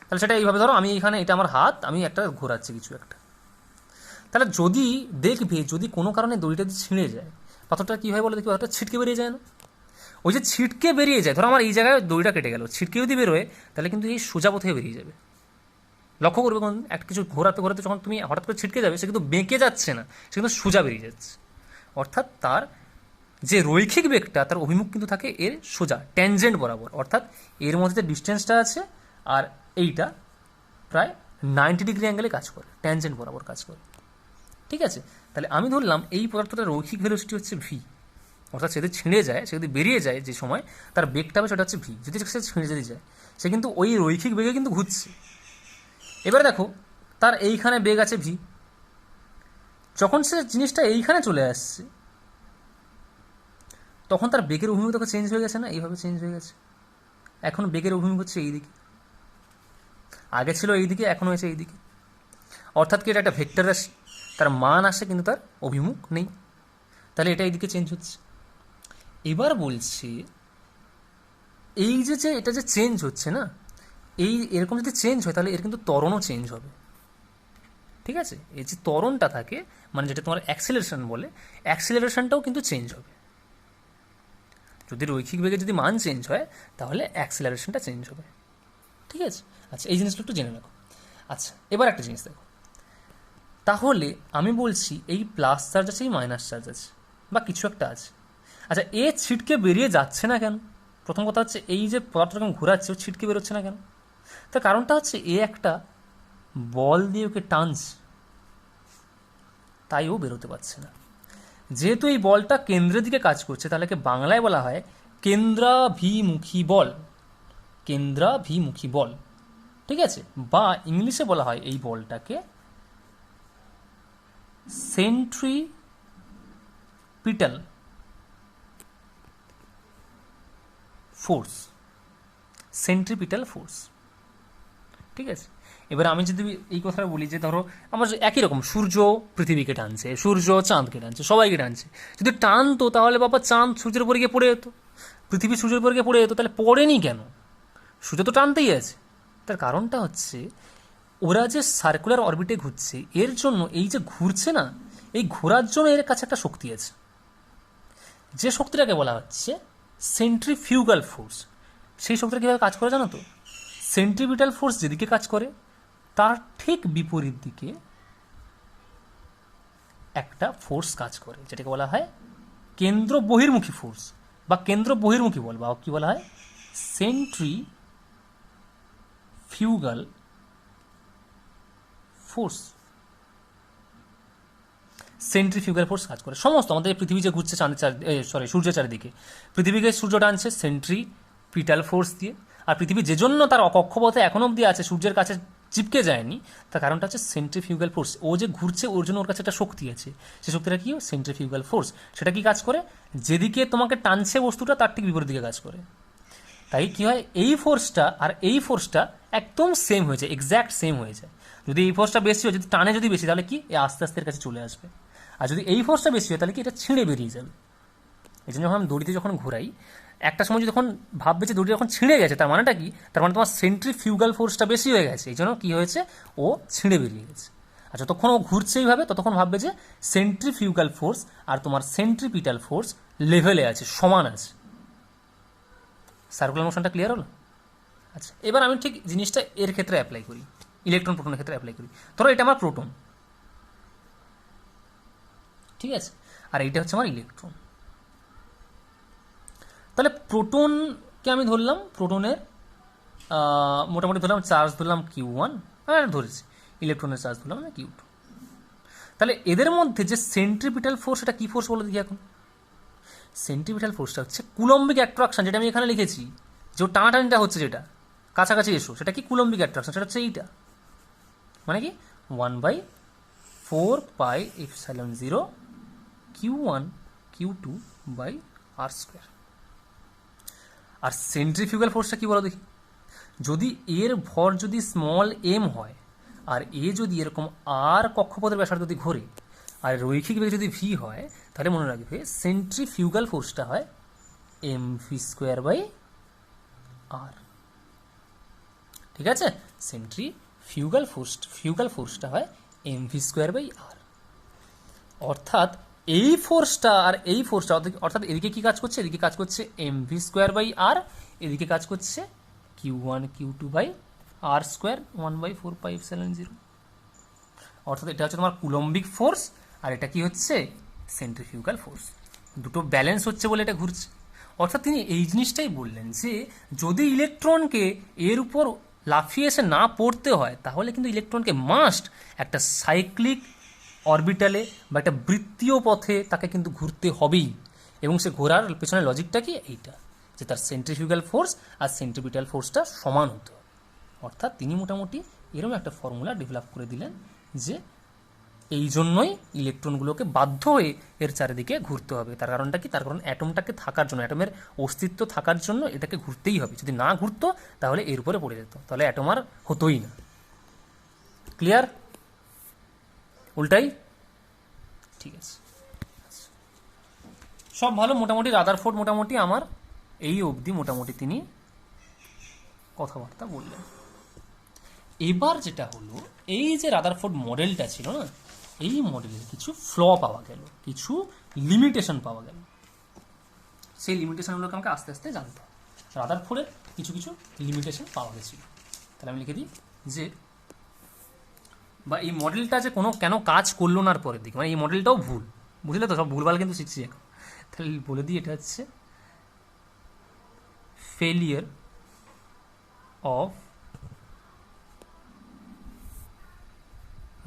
তাহলে সেটা এইভাবে ধরো, আমি এখানে এটা আমার হাত, আমি একটা ঘোরাচ্ছি কিছু একটা, তাহলে যদি দেখবে যদি কোনো কারণে দড়িটা যদি ছিঁড়ে যায়, পাথরটা কী হয় বলে দেখি, পাথরটা ছিটকে বেরিয়ে যায় না? ওই যে ছিটকে বেরিয়ে যায়, ধরো আমার এই জায়গায় দড়িটা কেটে গেল, ছিটকে যদি বেরোয়, তাহলে কিন্তু এই সোজা পথে বেরিয়ে যাবে। লক্ষ্য করবে, কোন একটা কিছু ঘোরাতে ঘোরাতে যখন তুমি হঠাৎ করে ছিটকে যাবে, সে কিন্তু বেঁকে যাচ্ছে না, সে কিন্তু সোজা বেরিয়ে যাচ্ছে। অর্থাৎ তার যে রৈখিক বেগটা, তার অভিমুখ কিন্তু থাকে এর সোজা ট্যানজেন্ট বরাবর। অর্থাৎ এর মধ্যে যে ডিস্টেন্সটা আছে আর এইটা প্রায় 90 ডিগ্রি অ্যাঙ্গেলে কাজ করে, ট্যানজেন্ট বরাবর কাজ করে, ঠিক আছে। তাহলে আমি ধরলাম এই পদার্থটার রৈখিক ভেলোসিটি হচ্ছে ভি। অর্থাৎ সে যদি ছিঁড়ে যায়, সে যদি বেরিয়ে যায়, যে সময় তার বেগটা হবে সেটা হচ্ছে ভি। যদি সে ছিঁড়ে যদি যায়, সে কিন্তু ওই রৈখিক বেগে কিন্তু ঘুরছে। এবারে দেখো, তার এইখানে বেগ আছে ভি, যখন সে জিনিসটা এইখানে চলে আসছে, তখন তার বেগের অভিমুখ তখন চেঞ্জ হয়ে গেছে না, এইভাবে চেঞ্জ হয়ে গেছে। এখন বেগের অভিমুখ হচ্ছে এইদিকে, আগে ছিল এইদিকে, এখন হয়েছে এইদিকে। অর্থাৎ কি, এটা একটা ভেক্টর রাশি, তার মান আসে কিন্তু তার অভিমুখ নেই, তাহলে এটা এইদিকে চেঞ্জ হচ্ছে। এবার বলছি, এই যে এটা যে চেঞ্জ হচ্ছে না, এরকম যদি চেঞ্জ হয়, তাহলে এর কিন্তু ত্বরণও চেঞ্জ হবে, ঠিক আছে। এই যে ত্বরণটা থাকে, মানে যেটা তোমার অ্যাক্সিলারেশন বলে, অ্যাক্সিলারেশনটাও কিন্তু চেঞ্জ হবে। যদি রৈখিক বেগে যদি মান চেঞ্জ হয়, তাহলে অ্যাক্সিলারেশনটা চেঞ্জ হবে, ঠিক আছে। আচ্ছা, এই জিনিসটা একটু জেনে রাখো। আচ্ছা, এবার একটা জিনিস দেখো, তাহলে আমি বলছি এই প্লাস চার্জ আছে, এই মাইনাস চার্জ আছে, বা কিছু একটা আছে। আচ্ছা, এ ছিটকে বেরিয়ে যাচ্ছে না কেন? প্রথম কথা হচ্ছে, এই যে পদার্থটা ঘোরাচ্ছে, ও ছিটকে বেরোচ্ছে না কেন? তার কারণটা হচ্ছে, এ একটা বল দিয়ে ওকে টানছে, তাই ও বেরোতে পারছে না। যেহেতু এই বলটা কেন্দ্রের দিকে কাজ করছে, তাহলে বাংলায় বলা হয় কেন্দ্রাভিমুখী বল, কেন্দ্রাভিমুখী বল, ঠিক আছে। বা ইংলিশে বলা হয় এই বলটাকে সেন্ট্রিপিটাল ফোর্স, সেন্ট্রিপিটাল ফোর্স, ঠিক আছে। এবার আমি যদি এই কথাটা বলি যে ধরো আমার একই রকম, সূর্য পৃথিবীকে টানছে, সূর্য চাঁদকে টানছে, সবাইকে টানছে। যদি টানতো তাহলে বাবা চাঁদ সূর্যের উপরে গিয়ে পড়ে যেত, পৃথিবী সূর্যের উপরে গিয়ে পড়ে যেত, তাহলে পড়েনি কেন? সূর্য তো টানতেই আছে। তার কারণটা হচ্ছে, ওরা যে সার্কুলার অরবিটে ঘুরছে, এর জন্য এই যে ঘুরছে না, এই ঘোরার জন্য এর কাছে একটা শক্তি আছে, যে শক্তিটাকে বলা হচ্ছে সেন্ট্রিফিউগাল ফোর্স। সেই শক্তিটা কীভাবে কাজ করে জানো তো? সেন্ট্রিপিটাল ফোর্স যেদিকে কাজ করে তার ঠিক বিপরীত দিকে একটা ফোর্স কাজ করে, যেটাকে বলা হয় কেন্দ্র বহির্মুখী ফোর্স বা কেন্দ্র বহির্মুখী বল, বা কি বলা হয় সেন্ট্রিফিউগাল ফোর্স। সেন্ট্রিফিউগাল ফোর্স কাজ করে সমস্ত আমাদের পৃথিবী যে ঘুরছে সূর্যের চারিদিকে, পৃথিবীকে সূর্য টানছে সেন্ট্রিপিটাল ফোর্স দিয়ে। আর পৃথিবী যে জন্য তার কক্ষপথে এখনো অব্দি আছে, সূর্যের কাছে চিপকে যায়নি, তার কারণটা হচ্ছে সেন্ট্রিফিউগাল ফোর্স। ও যে ঘুরছে ওর জন্য ওর কাছে একটা শক্তি আছে, সেই শক্তিটা কি সেন্ট্রিফিউগাল ফোর্স। সেটা কি কাজ করে, যেদিকে তোমাকে টানছে বস্তুটা তার ঠিক বিপরীত দিকে কাজ করে। তাই কি হয়, এই ফোর্সটা আর এই ফোর্সটা একদম সেম হয়ে যায়, এক্স্যাক্ট সেম হয়ে যায়। যদি এই ফোর্সটা বেশি হয়, যদি টানে যদি বেশি, তাহলে কি আস্তে আস্তে এর কাছে চলে আসবে। আর যদি এই ফোর্সটা বেশি হয় তাহলে কি এটা ছিঁড়ে বেরিয়ে যাবে। এই জন্য যখন আমি দড়িতে যখন ঘোরাই, একটা সময় যখন ভাববে যে দড়িটা যখন ছিঁড়ে গেছে, তার মানেটা কি, তার মানে তোমার সেন্ট্রিফিউগাল ফোর্সটা বেশি হয়ে গেছে, এই জন্য কি হয়েছে, ও ছিঁড়ে বেরিয়ে গেছে। আর যতক্ষণ ও ঘুরছে এইভাবে ততক্ষণ ভাববে যে সেন্ট্রিফিউগাল ফোর্স আর তোমার সেন্ট্রিপিটাল ফোর্স লেভেলে আছে, সমান আছে। সার্কুলার মোশনটা ক্লিয়ার হলো? আচ্ছা, এবার আমি ঠিক জিনিসটা এর ক্ষেত্রে অ্যাপ্লাই করি, ইলেকট্রন প্রোটনের ক্ষেত্রে অ্যাপ্লাই করি। ধরো এটা আমার প্রোটন, ঠিক আছে, আর এইটা হচ্ছে আমার ইলেকট্রন। তাহলে প্রোটনকে আমি ধরলাম, প্রোটনের মোটামুটি ধরলাম চার্জ ধরলাম Q1, ধরেছি ইলেকট্রনের চার্জ ধরলাম না Q2। তাহলে এদের মধ্যে যে সেন্ট্রিপিটাল ফোর্স, এটা কি ফোর্স বলে দেখি এখন। সেন্ট্রিপিটাল ফোর্সটা হচ্ছে কুলম্বিক অ্যাট্রাকশন, যেটা আমি এখানে লিখেছি, যে টানাটানিটা হচ্ছে যেটা কাছাকাছি এসো, সেটা কি কুলম্বিক অ্যাট্রাকশন, সেটা হচ্ছে এইটা। মানে কি 1/4πε0 Q1 Q2/r²। আর সেন্ট্রিফিউগাল ফোর্সটা কি বলো দেখি। যদি এর ভর যদি স্মল এম হয় আর এ যদি এরকম আর কক্ষপথের ব্যাসার্ধ যদি ঘোরে আর রৈখিক বেগে যদি ভি হয়, তাহলে মনে রাখবে সেন্ট্রিফিউগাল ফোর্সটা হয় mv²/r। ঠিক আছে, সেন্ট্রিফিউগাল ফোর্সটা হয় mv²/r। অর্থাৎ এই ফোর্সটা আর এই ফোর্সটা, অর্থাৎ এদিকে কি কাজ করছে, এদিকে কাজ করছে mv²/r, এদিকে কাজ করছে Q1 Q2/r², 1/4πε0। অর্থাৎ এটা হচ্ছে তোমার কুলম্বিক ফোর্স আর এটা কি হচ্ছে সেন্ট্রিফিউগাল ফোর্স। দুটো ব্যালেন্স হচ্ছে বলে এটা ঘুরছে। অর্থাৎ তিনি এই জিনিসটাই বললেন যে যদি ইলেকট্রনকে এর উপর লাফিয়ে এসে না পড়তে হয়, তাহলে কিন্তু ইলেকট্রনকে মাস্ট একটা সাইক্লিক অরবিটালে বা একটা বৃত্তীয় পথে তাকে কিন্তু ঘুরতে হবেই। এবং সে ঘোরার পেছনে লজিকটা কি, এইটা যে তার সেন্ট্রিফিউগাল ফোর্স আর সেন্ট্রিপিটাল ফোর্সটা সমান হতে হবে। অর্থাৎ তিনি মোটামুটি এরকম একটা ফর্মুলা ডেভেলপ করে দিলেন যে এই জন্যই ইলেকট্রনগুলোকে বাধ্য হয়ে এর চারিদিকে ঘুরতে হবে। তার কারণটা কি, তার কারণ অ্যাটমটাকে থাকার জন্য, অ্যাটমের অস্তিত্ব থাকার জন্য এটাকে ঘুরতেই হবে। যদি না ঘুরতো তাহলে এর উপরে পড়ে যেত, তাহলে অ্যাটম আর হতোই না। ক্লিয়ার? উল্টাই? ঠিক আছে, সব ভালো। মোটামুটি রাদারফোর্ড মোটামুটি আমার এই অবধি মোটামুটি তিনি কথাবার্তা বললেন। এবার যেটা হলো, এই যে রাদারফোর্ড মডেলটা ছিল না, এই মডেলের কিছু ফ্ল পাওয়া গেল, কিছু লিমিটেশন পাওয়া গেল। সেই লিমিটেশনগুলোকে আমাকে আস্তে আস্তে জানতে হবে। রাদারফোর্ডের কিছু কিছু লিমিটেশন পাওয়া গেছিল। তাহলে আমি লিখে দিই যে, বা এই মডেলটা যে কেন কাজ করলো না পরের দিকে, মানে এই মডেলটাও ভুল, বুঝলে তো, সব ভুলভাল কিন্তু শিখছি এখন। তাহলে বলে দিই, এটা হচ্ছে failure of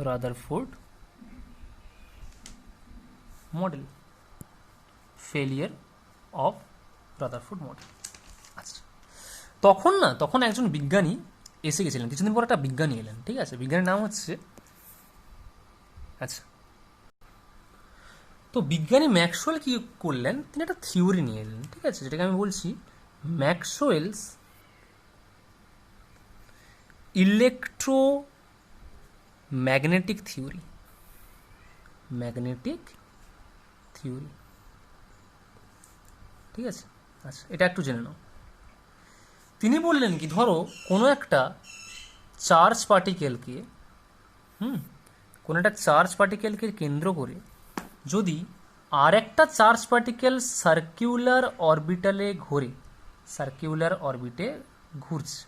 Rutherford model, failure of Rutherford model. আচ্ছা, তখন একজন বিজ্ঞানী এসে গেছিলেন, কিছুদিন পর একটা বিজ্ঞানী এলেন, ঠিক আছে, বিজ্ঞানীর নাম হচ্ছে, আচ্ছা, তো বিজ্ঞানী ম্যাক্সওয়েল কি করলেন, তিনি একটা থিওরি নিয়ে এলেন, ঠিক আছে, যেটাকে আমি বলছি Maxwell's electromagnetic theory. Magnetic theory, ঠিক আছে। আচ্ছা, এটা একটু জেনে নাও। তিনি বললেন কি, ধরো কোনো একটা চার্জ পার্টিকেলকে কেন্দ্র করে যদি আর একটা চার্জ পার্টিকেল সার্কিউলার অরবিটে ঘুরছে,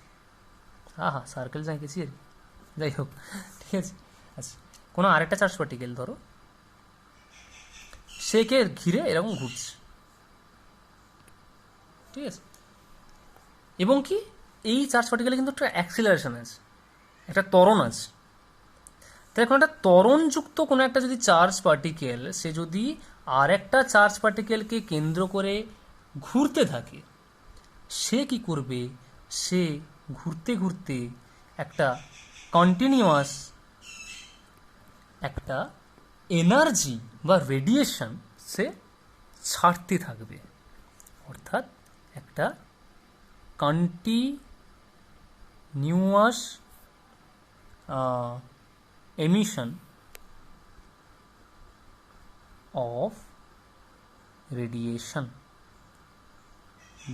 হ্যাঁ সার্কেল যা এঁকেছি আর কি, যাই হোক, ঠিক আছে। আচ্ছা, কোনো আরেকটা চার্জ পার্টিকেল ধরো, সেকে ঘিরে এরকম ঘুরছে, ঠিক আছে, এবং কি এই চার্জ পার্টিকেলে কিন্তু একটা অ্যাক্সিলারেশন আছে, একটা ত্বরণ আছে। তাই এখন একটা ত্বরণযুক্ত কোনো একটা যদি চার্জ পার্টিকেল সে যদি আর একটা চার্জ পার্টিকেলকে কেন্দ্র করে ঘুরতে থাকে, সে কি করবে, সে ঘুরতে ঘুরতে একটা কন্টিনিউয়াস একটা এনার্জি বা রেডিয়েশন সে ছাড়তে থাকবে, অর্থাৎ একটা কন্টিনিউয়াস emission of radiation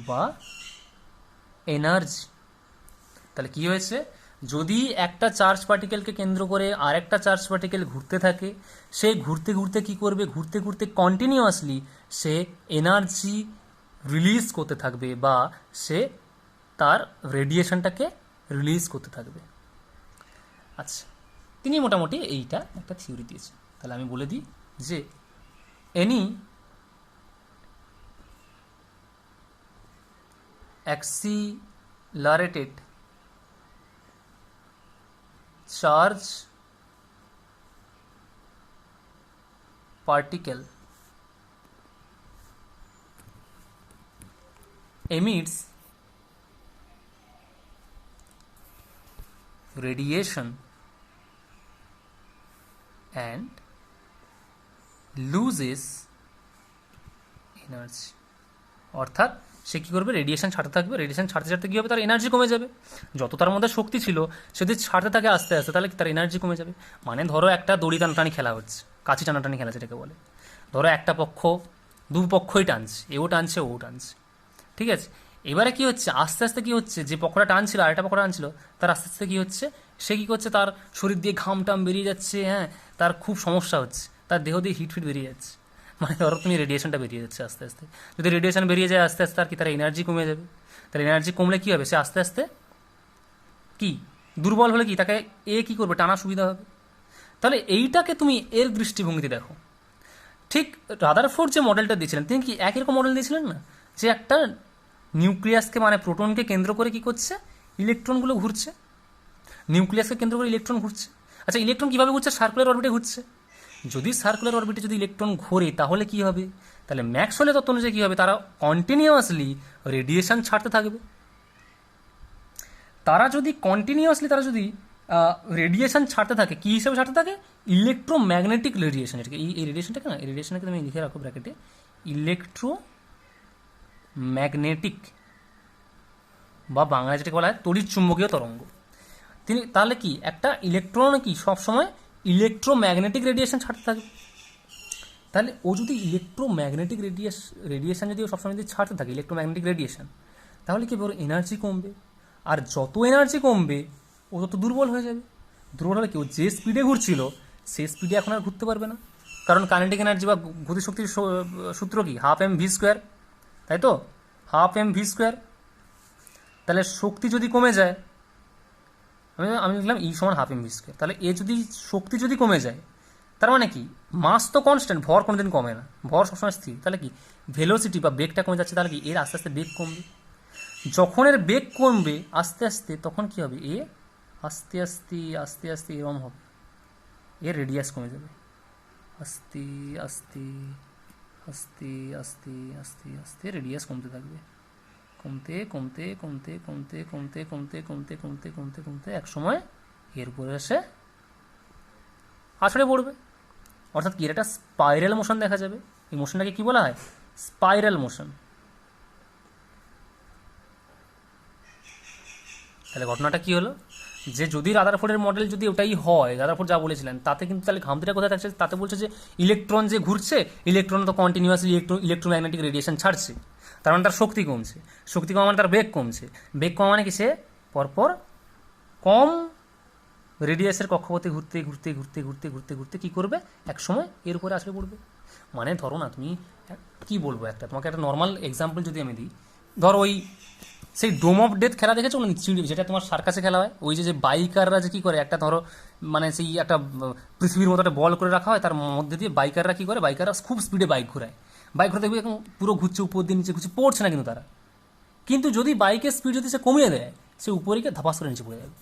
বা এনার্জি। তাহলে কি হয়েছে, যদি একটা চার্জ পার্টিকেলকে কেন্দ্র করে আর একটা চার্জ পার্টিকেল ঘুরতে থাকে, সে ঘুরতে ঘুরতে কি করবে, ঘুরতে ঘুরতে কন্টিনিউয়াসলি সে এনার্জি রিলিজ করতে থাকবে বা সে তার রেডিয়েশনটাকে রিলিজ করতে থাকবে। আচ্ছা, তিনি মোটামুটি এইটা একটা থিওরি দিয়েছে। তাহলে আমি বলে দিই যে any accelerated charge particle emits radiation and loses energy। অর্থাৎ সে কী করবে, রেডিয়েশন ছাড়তে থাকবে, রেডিয়েশন ছাড়তে ছাড়তে কী হবে, তার এনার্জি কমে যাবে। যত তার মধ্যে শক্তি ছিল সে যদি ছাড়তে থাকে আস্তে আস্তে, তাহলে তার এনার্জি কমে যাবে। মানে ধরো একটা দড়ি টানাটানি খেলা হচ্ছে, কাছি টানাটানি খেলা যেটাকে বলে, ধরো একটা পক্ষ দু পক্ষই টানছে, এও টানছে ও টানছে, ঠিক আছে। এবারে কি হচ্ছে, আস্তে আস্তে কি হচ্ছে, যে পক্ষটা টানছিল আরেকটা পক্ষটা টানছিল, তার আস্তে আস্তে কি হচ্ছে, সে কী করছে, তার শরীর দিয়ে ঘাম টাম বেরিয়ে যাচ্ছে, হ্যাঁ, তার খুব সমস্যা হচ্ছে, তার দেহ দিয়ে হিট ফিট বেরিয়ে যাচ্ছে। মানে ধরো তুমি রেডিয়েশনটা বেরিয়ে যাচ্ছে আস্তে আস্তে, যদি রেডিয়েশন বেরিয়ে যায় আস্তে আস্তে, আর কি তার এনার্জি কমে যাবে। তার এনার্জি কমলে কী হবে, সে আস্তে আস্তে কি দুর্বল হলে কি তাকে কী করবে, টানা সুবিধা হবে। তাহলে এইটাকে তুমি এর দৃষ্টিভঙ্গিতে দেখো। ঠিক রাদারফোর্ড যে মডেলটা দিয়েছিলেন, তিনি কি একই রকম মডেল দিয়েছিলেন না, যে একটা নিউক্লিয়াসকে মানে প্রোটনকে কেন্দ্র করে কি করছে, ইলেকট্রনগুলো ঘুরছে, নিউক্লিয়াসকে কেন্দ্র করে ইলেকট্রন ঘুরছে। আচ্ছা, ইলেকট্রন কীভাবে ঘুরছে, সার্কুলার অরবিটে ঘুরছে। যদি সার্কুলার অরবিটে যদি ইলেকট্রন ঘোরে তাহলে কি হবে, তাহলে ম্যাক্সওয়েলের তত্ত্ব অনুযায়ী কী হবে, তারা কন্টিনিউয়াসলি রেডিয়েশন ছাড়তে থাকবে। তারা যদি কন্টিনিউয়াসলি তারা যদি রেডিয়েশন ছাড়তে থাকে, কী হিসেবে ছাড়তে থাকে, ইলেকট্রোম্যাগনেটিক রেডিয়েশন। এটাকে এই রেডিয়েশনটাকে না, এই রেডিয়েশনটাকে তুমি লিখে রাখো ব্র্যাকেটে, ইলেকট্রোম্যাগনেটিক বা বাংলায় যেটাকে বলা হয় তড়িৎ চুম্বকীয় তরঙ্গ। তিনি তাহলে কি একটা ইলেকট্রন কি সবসময় ইলেকট্রোম্যাগনেটিক রেডিয়েশন ছাড়তে থাকবে। তাহলে ও যদি ইলেকট্রোম্যাগনেটিক রেডিয়েশন যদি সবসময় যদি ছাড়তে থাকে, ইলেকট্রোম্যাগনেটিক রেডিয়েশন, তাহলে কি ওর এনার্জি কমবে, আর যত এনার্জি কমবে ও তত দুর্বল হয়ে যাবে। দুর্বল হলে কি, ও যে স্পিডে ঘুরছিল সেই স্পিডে এখন আর ঘুরতে পারবে না, কারণ কাইনেটিক এনার্জি বা গতিশক্তির সূত্র কি, হাফ এম ভি স্কোয়ার, তাই তো, হাফ এম ভি স্কোয়ার। তাহলে শক্তি যদি কমে যায়, আমি লিখলাম ই সমান হাফ এম ভি স্কোয়ার, তাহলে এ যদি শক্তি যদি কমে যায়, তার মানে কি, মাস তো কনস্ট্যান্ট, ভর কোনোদিন কমে না, ভর সবসময় স্থির, তাহলে কি ভেলোসিটি বা বেগটা কমে যাচ্ছে, তাহলে কি এর আস্তে আস্তে বেগ কমবে। যখন এর বেগ কমবে আস্তে আস্তে, তখন কি হবে, এ আস্তে আস্তে আস্তে আস্তে এরম হবে, এর রেডিয়াস কমে যাবে, আস্তে আস্তে আস্তে আস্তে আস্তে আস্তে রেডিয়াস কমতে থাকবে, কমতে কমতে কমতে কমতে কমতে কমতে কমতে কমতে কমতে কমতে এক সময় এর উপরে এসে আছড়ে পড়বে। অর্থাৎ কি, একটা স্পাইরাল মোশন দেখা যাবে। এই মোশনটাকে কি বলা হয়, স্পাইরাল মোশন। তাহলে ঘটনাটা কি হলো, যে যদি রাদারফোর্ডের মডেল যদি ওটাই হয়, রাদারফোর্ড যা বলেছিলেন, তাতে কিন্তু তাহলে ঘামতিটা কোথায় থাকছে, তাতে বলছে যে ইলেকট্রন যে ঘুরছে, ইলেকট্রন তো কন্টিনিউয়াসলি ইলেকট্রোম্যাগনেটিক রেডিয়েশন ছাড়ছে, তার মানে তার শক্তি কমছে, শক্তি কমা মানে তার বেগ কমছে, বেগ কমা মানে কি, সে পরপর কম রেডিয়াসের কক্ষপথে ঘুরতে ঘুরতে ঘুরতে ঘুরতে ঘুরতে ঘুরতে কী করবে, এক সময় এর উপরে আসলে পড়বে। মানে ধরো না, তুমি কি বলবো, তোমাকে একটা নর্মাল এক্সাম্পল যদি আমি দিই, ধরো ওই সেই ডোম অফ ডেথ খেলা দেখেছো না, যেটা তোমার সার্কাসে খেলা হয়, ওই যে বাইকাররা যে কি করে, একটা ধরো মানে সেই একটা পৃথিবীর মতো একটা বল করে রাখা হয়, তার মধ্যে দিয়ে বাইকাররা কি করে, বাইকাররা খুব স্পিডে বাইক ঘোরায়, বাইক ঘুরে দেখবে এখন পুরো ঘুরছে উপর দিয়ে নিচে ঘুরছে, পড়ছে না কিন্তু তারা, কিন্তু যদি বাইকের স্পিড যদি সে কমিয়ে দেয়, সে উপরে গিয়ে ধাপাস করে নিচে পড়ে যাবে।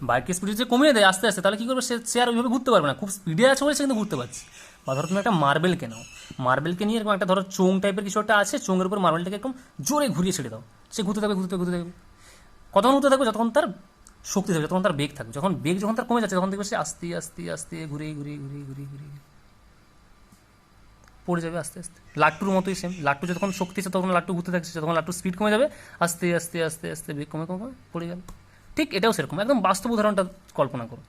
বাইকের স্পিড যদি কমিয়ে দেয় আস্তে আস্তে, তাহলে কী করবে, সে আর ওইভাবে ঘুরতে পারবে না, খুব স্পিডে আছে বলে সে কিন্তু ঘুরতে পারছে। বা ধরো তুমি একটা মার্বেল কেনো, মার্বেলকে নিয়ে এরকম একটা ধরো চোং টাইপের কিছু একটা আছে, চোঙের উপর মার্বেলটাকে একদম জোরে ঘুরিয়ে ছেড়ে দাও, সে ঘুরতে থাকবে ঘুরতে ঘুরতে থাকবে, কতক্ষণ ঘুরতে থাকবে, যতক্ষণ তার শক্তি থাকবে, যতক্ষণ তার বেগ থাকবে, যখন তার কমে যাচ্ছে তখন দেখবে সে আস্তে আস্তে আস্তে ঘুরে ঘুরে ঘুরে ঘুরে ঘুরে পড়ে যাবে আস্তে আস্তে। লাট্টুর মতোই সেম, লাট্টু যতক্ষণ শক্তি আছে তখন লাট্টু ঘুরতে থাকছে, যতক্ষণ লাট্টুর স্পিড কমে যাবে আস্তে আস্তে আস্তে আস্তে বেগ কমে কমে পড়ে যাবে। ঠিক এটাও সেরকম, একদম বাস্তব উদাহরণটা কল্পনা করো,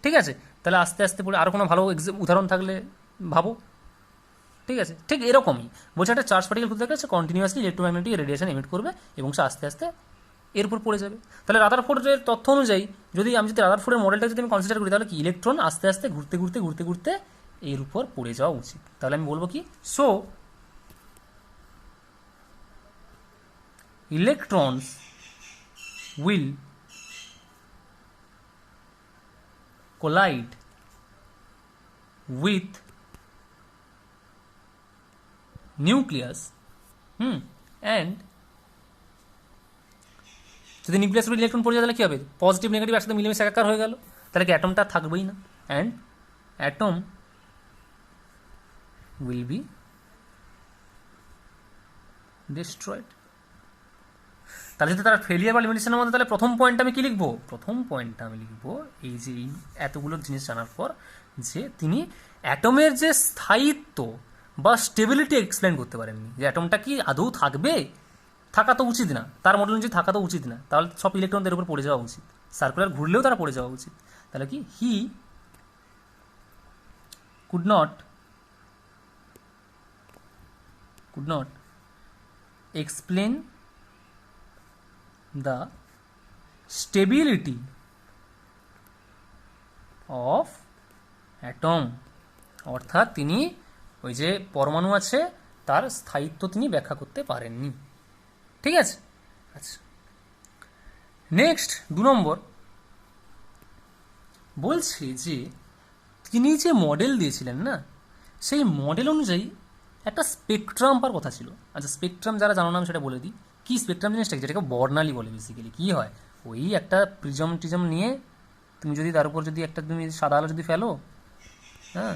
ঠিক আছে? তাহলে আস্তে আস্তে পড়ে, আরও কোনো ভালো উদাহরণ থাকলে ভাবো, ঠিক আছে? ঠিক এরকমই বলছে, একটা চার্জ পার্টিকেল ঘুরতে থাকলে সে কন্টিনিউয়াসলি ইলেকট্রোম্যাগনেটিক রেডিয়েশন এমিট করবে এবং সে আস্তে আস্তে এর উপর পড়ে যাবে। তাহলে রাদারফোর্ডের তথ্য অনুযায়ী আমি যদি রাদারফোর্ডের মডেলটা যদি আমি কনসিডার করি, তাহলে কি ইলেকট্রন আস্তে আস্তে ঘুরতে ঘুরতে ঘুরতে ঘুরতে এর উপর পড়ে যাওয়া উচিত। তাহলে আমি বলবো কি, so electrons will collide with nucleus and যদি নিউক্লিয়াসের উপর ইলেকট্রন পড়ে যায় তাহলে কী হবে, পজিটিভ নেগেটিভ একসাথে মিলেমিশে একাকার হয়ে গেল, তাহলে কি অ্যাটমটা থাকবেই না, and atom will be destroyed. তাহলে যদি তার ফেলিয়ার বা লিমিটেশনের মধ্যে, তাহলে প্রথম পয়েন্টটা আমি কি লিখবো, প্রথম পয়েন্টটা আমি লিখবো এই যে এই এতগুলো জিনিস জানার পর, যে তিনি অ্যাটমের যে স্থায়িত্ব বা স্টেবিলিটি এক্সপ্লেন করতে পারেননি, যে অ্যাটমটা কি আদৌ থাকবে, থাকা তো উচিত না, তার মডেল অনুযায়ী থাকা তো উচিত না, তাহলে সব ইলেকট্রনদের উপর পড়ে যাওয়া উচিত, সার্কুলার ঘুরলেও তারা পড়ে যাওয়া উচিত। তাহলে কি he could not explain the stability of atom, অর্থাৎ তিনি ওই যে পরমাণু আছে তার স্থায়িত্ব তিনি ব্যাখ্যা করতে পারেননি, ঠিক আছে? আচ্ছা, নেক্সট 2 নম্বর বলছে যে তিনি যে মডেল দিয়েছিলেন না, সেই মডেল অনুযায়ী একটা স্পেকট্রাম পাওয়ার কথা ছিল। আচ্ছা, স্পেকট্রাম যারা জানো না আমি সেটা বলে দিই, কি স্পেকট্রাম জিনিসটা, যেটাকে বর্ণালী বলে। বেসিক্যালি কী হয়, ওই একটা প্রিজম নিয়ে তুমি যদি তার উপর যদি একটা তুমি সাদা আলো যদি ফেলো, হ্যাঁ,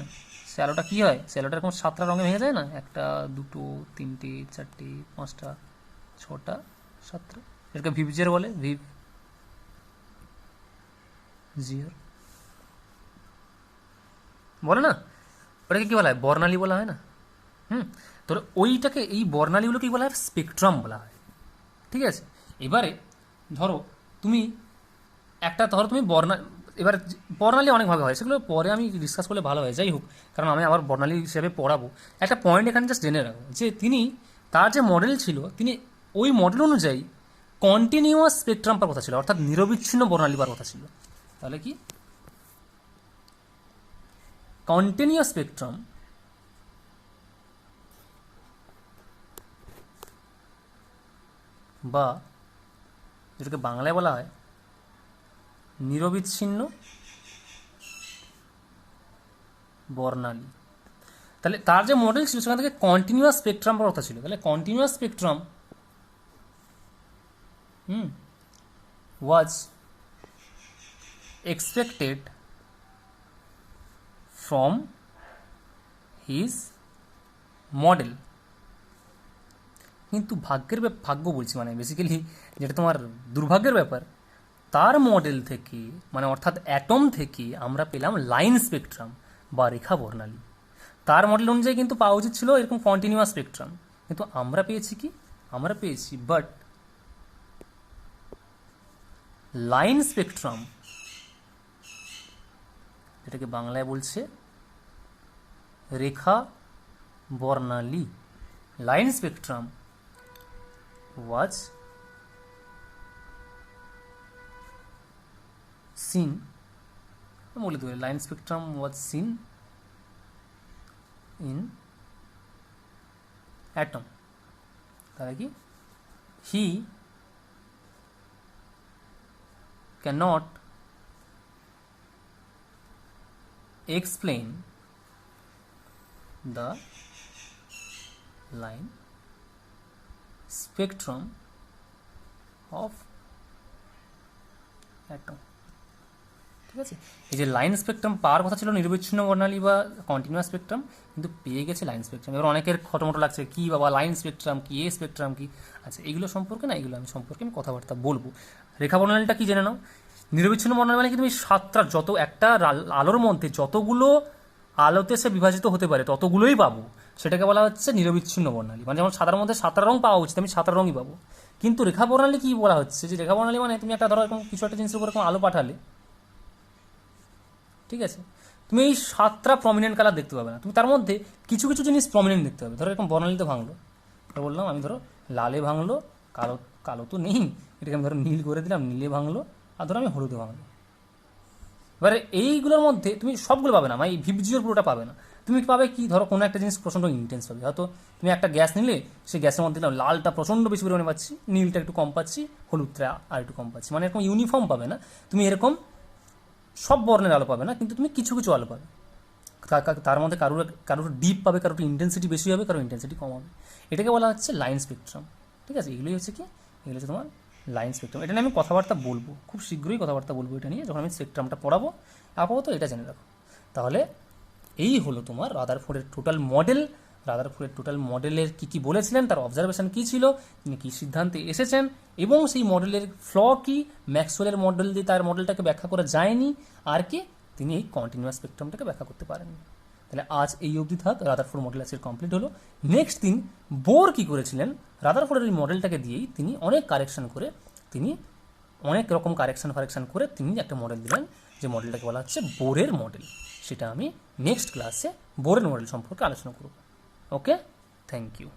সে আলোটা কী হয়, সে আলোটা এরকম 7টা রঙে ভেঙে যায় না, 1 2 3 4 5 6 7, এটাকে ভিপজিয়ার বলে, জিয়ার বলে না, ওটাকে কী বলা হয়, বর্ণালী বলা হয় না। তো ওইটাকে, এই বর্ণালীগুলো কি বলা হয়, স্পেকট্রাম বলা হয়, ঠিক আছে? এবারে ধরো তুমি এবার বর্ণালী অনেক ভাবে হয়, সেগুলো পরে আমি ডিসকাস করলে ভালো হয়, যাই হোক, কারণ আমি আবার বর্ণালী হিসেবে পড়াবো। একটা পয়েন্ট এখানে জাস্ট জেনে রাখো, যে তার যে মডেল ছিল, তিনি ওই মডেল অনুযায়ী কন্টিনিউয়াস স্পেকট্রাম পাওয়ার কথা ছিল, অর্থাৎ নিরবিচ্ছিন্ন বর্ণালী পাওয়ার কথা ছিল। তাহলে কি কন্টিনিউয়াস স্পেকট্রাম বা যেটাকে বাংলায় বলা হয় নিরবিচ্ছিন্ন বর্ণালী। তাহলে তার যে মডেল ছিল সেখান থেকে কন্টিনিউয়াস স্পেকট্রাম পাওয়ার কথা ছিল, তাহলে continuous spectrum was expected from his model. কিন্তু ভাগ্য বলছি, মানে বেসিক্যালি যেটা তোমার দুর্ভাগ্যের ব্যাপার, তার মডেল থেকে, মানে অর্থাৎ অ্যাটম থেকে আমরা পেলাম লাইন স্পেকট্রাম বা রেখা বর্ণালী। তার মডেল অনুযায়ী কিন্তু পাওয়া উচিত ছিল এরকম কন্টিনিউয়াস স্পেকট্রাম, কিন্তু আমরা পেয়েছি কি, আমরা পেয়েছি বাট লাইন স্পেকট্রাম, যেটাকে বাংলায় বলছে রেখা বর্ণালী। লাইন স্পেকট্রাম was seen, বলে দেবো line spectrum was seen in atom। তাহলে কি he cannot explain the line spectrum of atom. ঠিক আছে, এই যে লাইন স্পেকট্রাম পাওয়ার কথা ছিল নিরবিচ্ছিন্ন বর্ণালী বা কন্টিনিউয়াস স্পেকট্রাম, কিন্তু পেয়ে গেছে লাইন স্পেকট্রাম। এবার অনেকের খটোমটো লাগছে, কি বাবা লাইন স্পেকট্রাম কি, এ স্পেকট্রাম কি। আচ্ছা, এগুলো সম্পর্কে না, এগুলো সম্পর্কে আমি কথাবার্তা বলবো। রেখা বর্ণালীটা কি জেনে নাও। নিরবিচ্ছিন্ন বর্ণালী মানে কি, তুমি সাতটা, যত একটা আলোর মধ্যে যতগুলো আলোতে সে বিভাজিত হতে পারে ততগুলোই পাবো, সেটাকে বলা হচ্ছে নিরবিচ্ছিন্ন বর্ণালী। মানে যেমন সাদার মধ্যে সাতটা রং পাওয়া উচিত, আমি সাতটা রঙই পাবো। কিন্তু রেখা বর্ণালী কি বলা হচ্ছে, যে রেখা বর্ণালী মানে তুমি একটা ধরো এরকম কিছু একটা জিনিসের উপর এরকম আলো পাঠালে, ঠিক আছে, তুমি এই সাতটা প্রমিনেন্ট কালার দেখতে পাবে না, তুমি তার মধ্যে কিছু কিছু জিনিস প্রমিনেন্ট দেখতে পাবে। ধরো এরকম বর্ণালীতে ভাঙলো, বললাম আমি ধরো লালে ভাঙলো, কালো, কালো তো নেই, এটাকে আমি ধরো নীল করে দিলাম, নীলে ভাঙলো, আর ধরো আমি হলুদে ভাঙলো। এবারে এইগুলোর মধ্যে তুমি সবগুলো পাবে না, মানে এই ভিপজিওর পুরোটা পাবে না। তুমি পাবে কি, ধরো কোনো একটা জিনিস প্রচণ্ড ইন্টেন্স পাবে। হয়তো তুমি একটা গ্যাস নিলে, সেই গ্যাসের মধ্যে দিলাম লালটা প্রচণ্ড বেশি পরিমাণে পাচ্ছি, নীলটা একটু কম পাচ্ছি, হলুদটা আর একটু কম পাচ্ছি। মানে এরকম ইউনিফর্ম পাবে না তুমি, এরকম সব বর্ণের আলো পাবে না, কিন্তু তুমি কিছু কিছু আলো পাবে। তার মধ্যে কারোর ডিপ পাবে, কারোর ইন্টেন্সিটি বেশি হবে, কারোর ইন্টেন্সিটি কম হবে। এটাকে বলা হচ্ছে লাইন স্পেকট্রাম। ঠিক আছে, এগুলোই হচ্ছে কি, এগুলো হচ্ছে তোমার লাইন স্পেকট্রাম। এটা নিয়ে আমি কথাবার্তা বলবো, খুব শীঘ্রই কথাবার্তা বলবো এটা নিয়ে, যখন আমি স্পেকট্রামটা পড়াবো। আপাতত এটা জেনে রাখো। তাহলে এই হলো তোমার রাদারফোর্ডের টোটাল মডেল। রাদারফোর্ডের টোটাল মডেলের কী কী বলেছিলেন, তার অবজারভেশন কী ছিল, তিনি কী সিদ্ধান্তে এসেছেন, এবং সেই মডেলের ফ্ল কী, ম্যাক্সওয়েলের মডেল দিয়ে তার মডেলটাকে ব্যাখ্যা করা যায়নি, আর কি তিনি এই কন্টিনিউয়াস স্পেকট্রামটাকে ব্যাখ্যা করতে পারেননি। তাহলে আজ এই অবধি থাক, রাদারফোর্ড মডেল আজকে কমপ্লিট হলো। নেক্সট দিন বোর কী করেছিলেন, রাদারফোর্ডের এই মডেলটাকে দিয়েই তিনি অনেক কারেকশন করে, তিনি অনেক রকম কারেকশন করে তিনি একটা মডেল দিলেন, যে মডেলটাকে বলা হচ্ছে বোরের মডেল। সেটা আমি নেক্সট ক্লাসে বোরের মডেল সম্পর্কে আলোচনা করব। ওকে, থ্যাংক ইউ।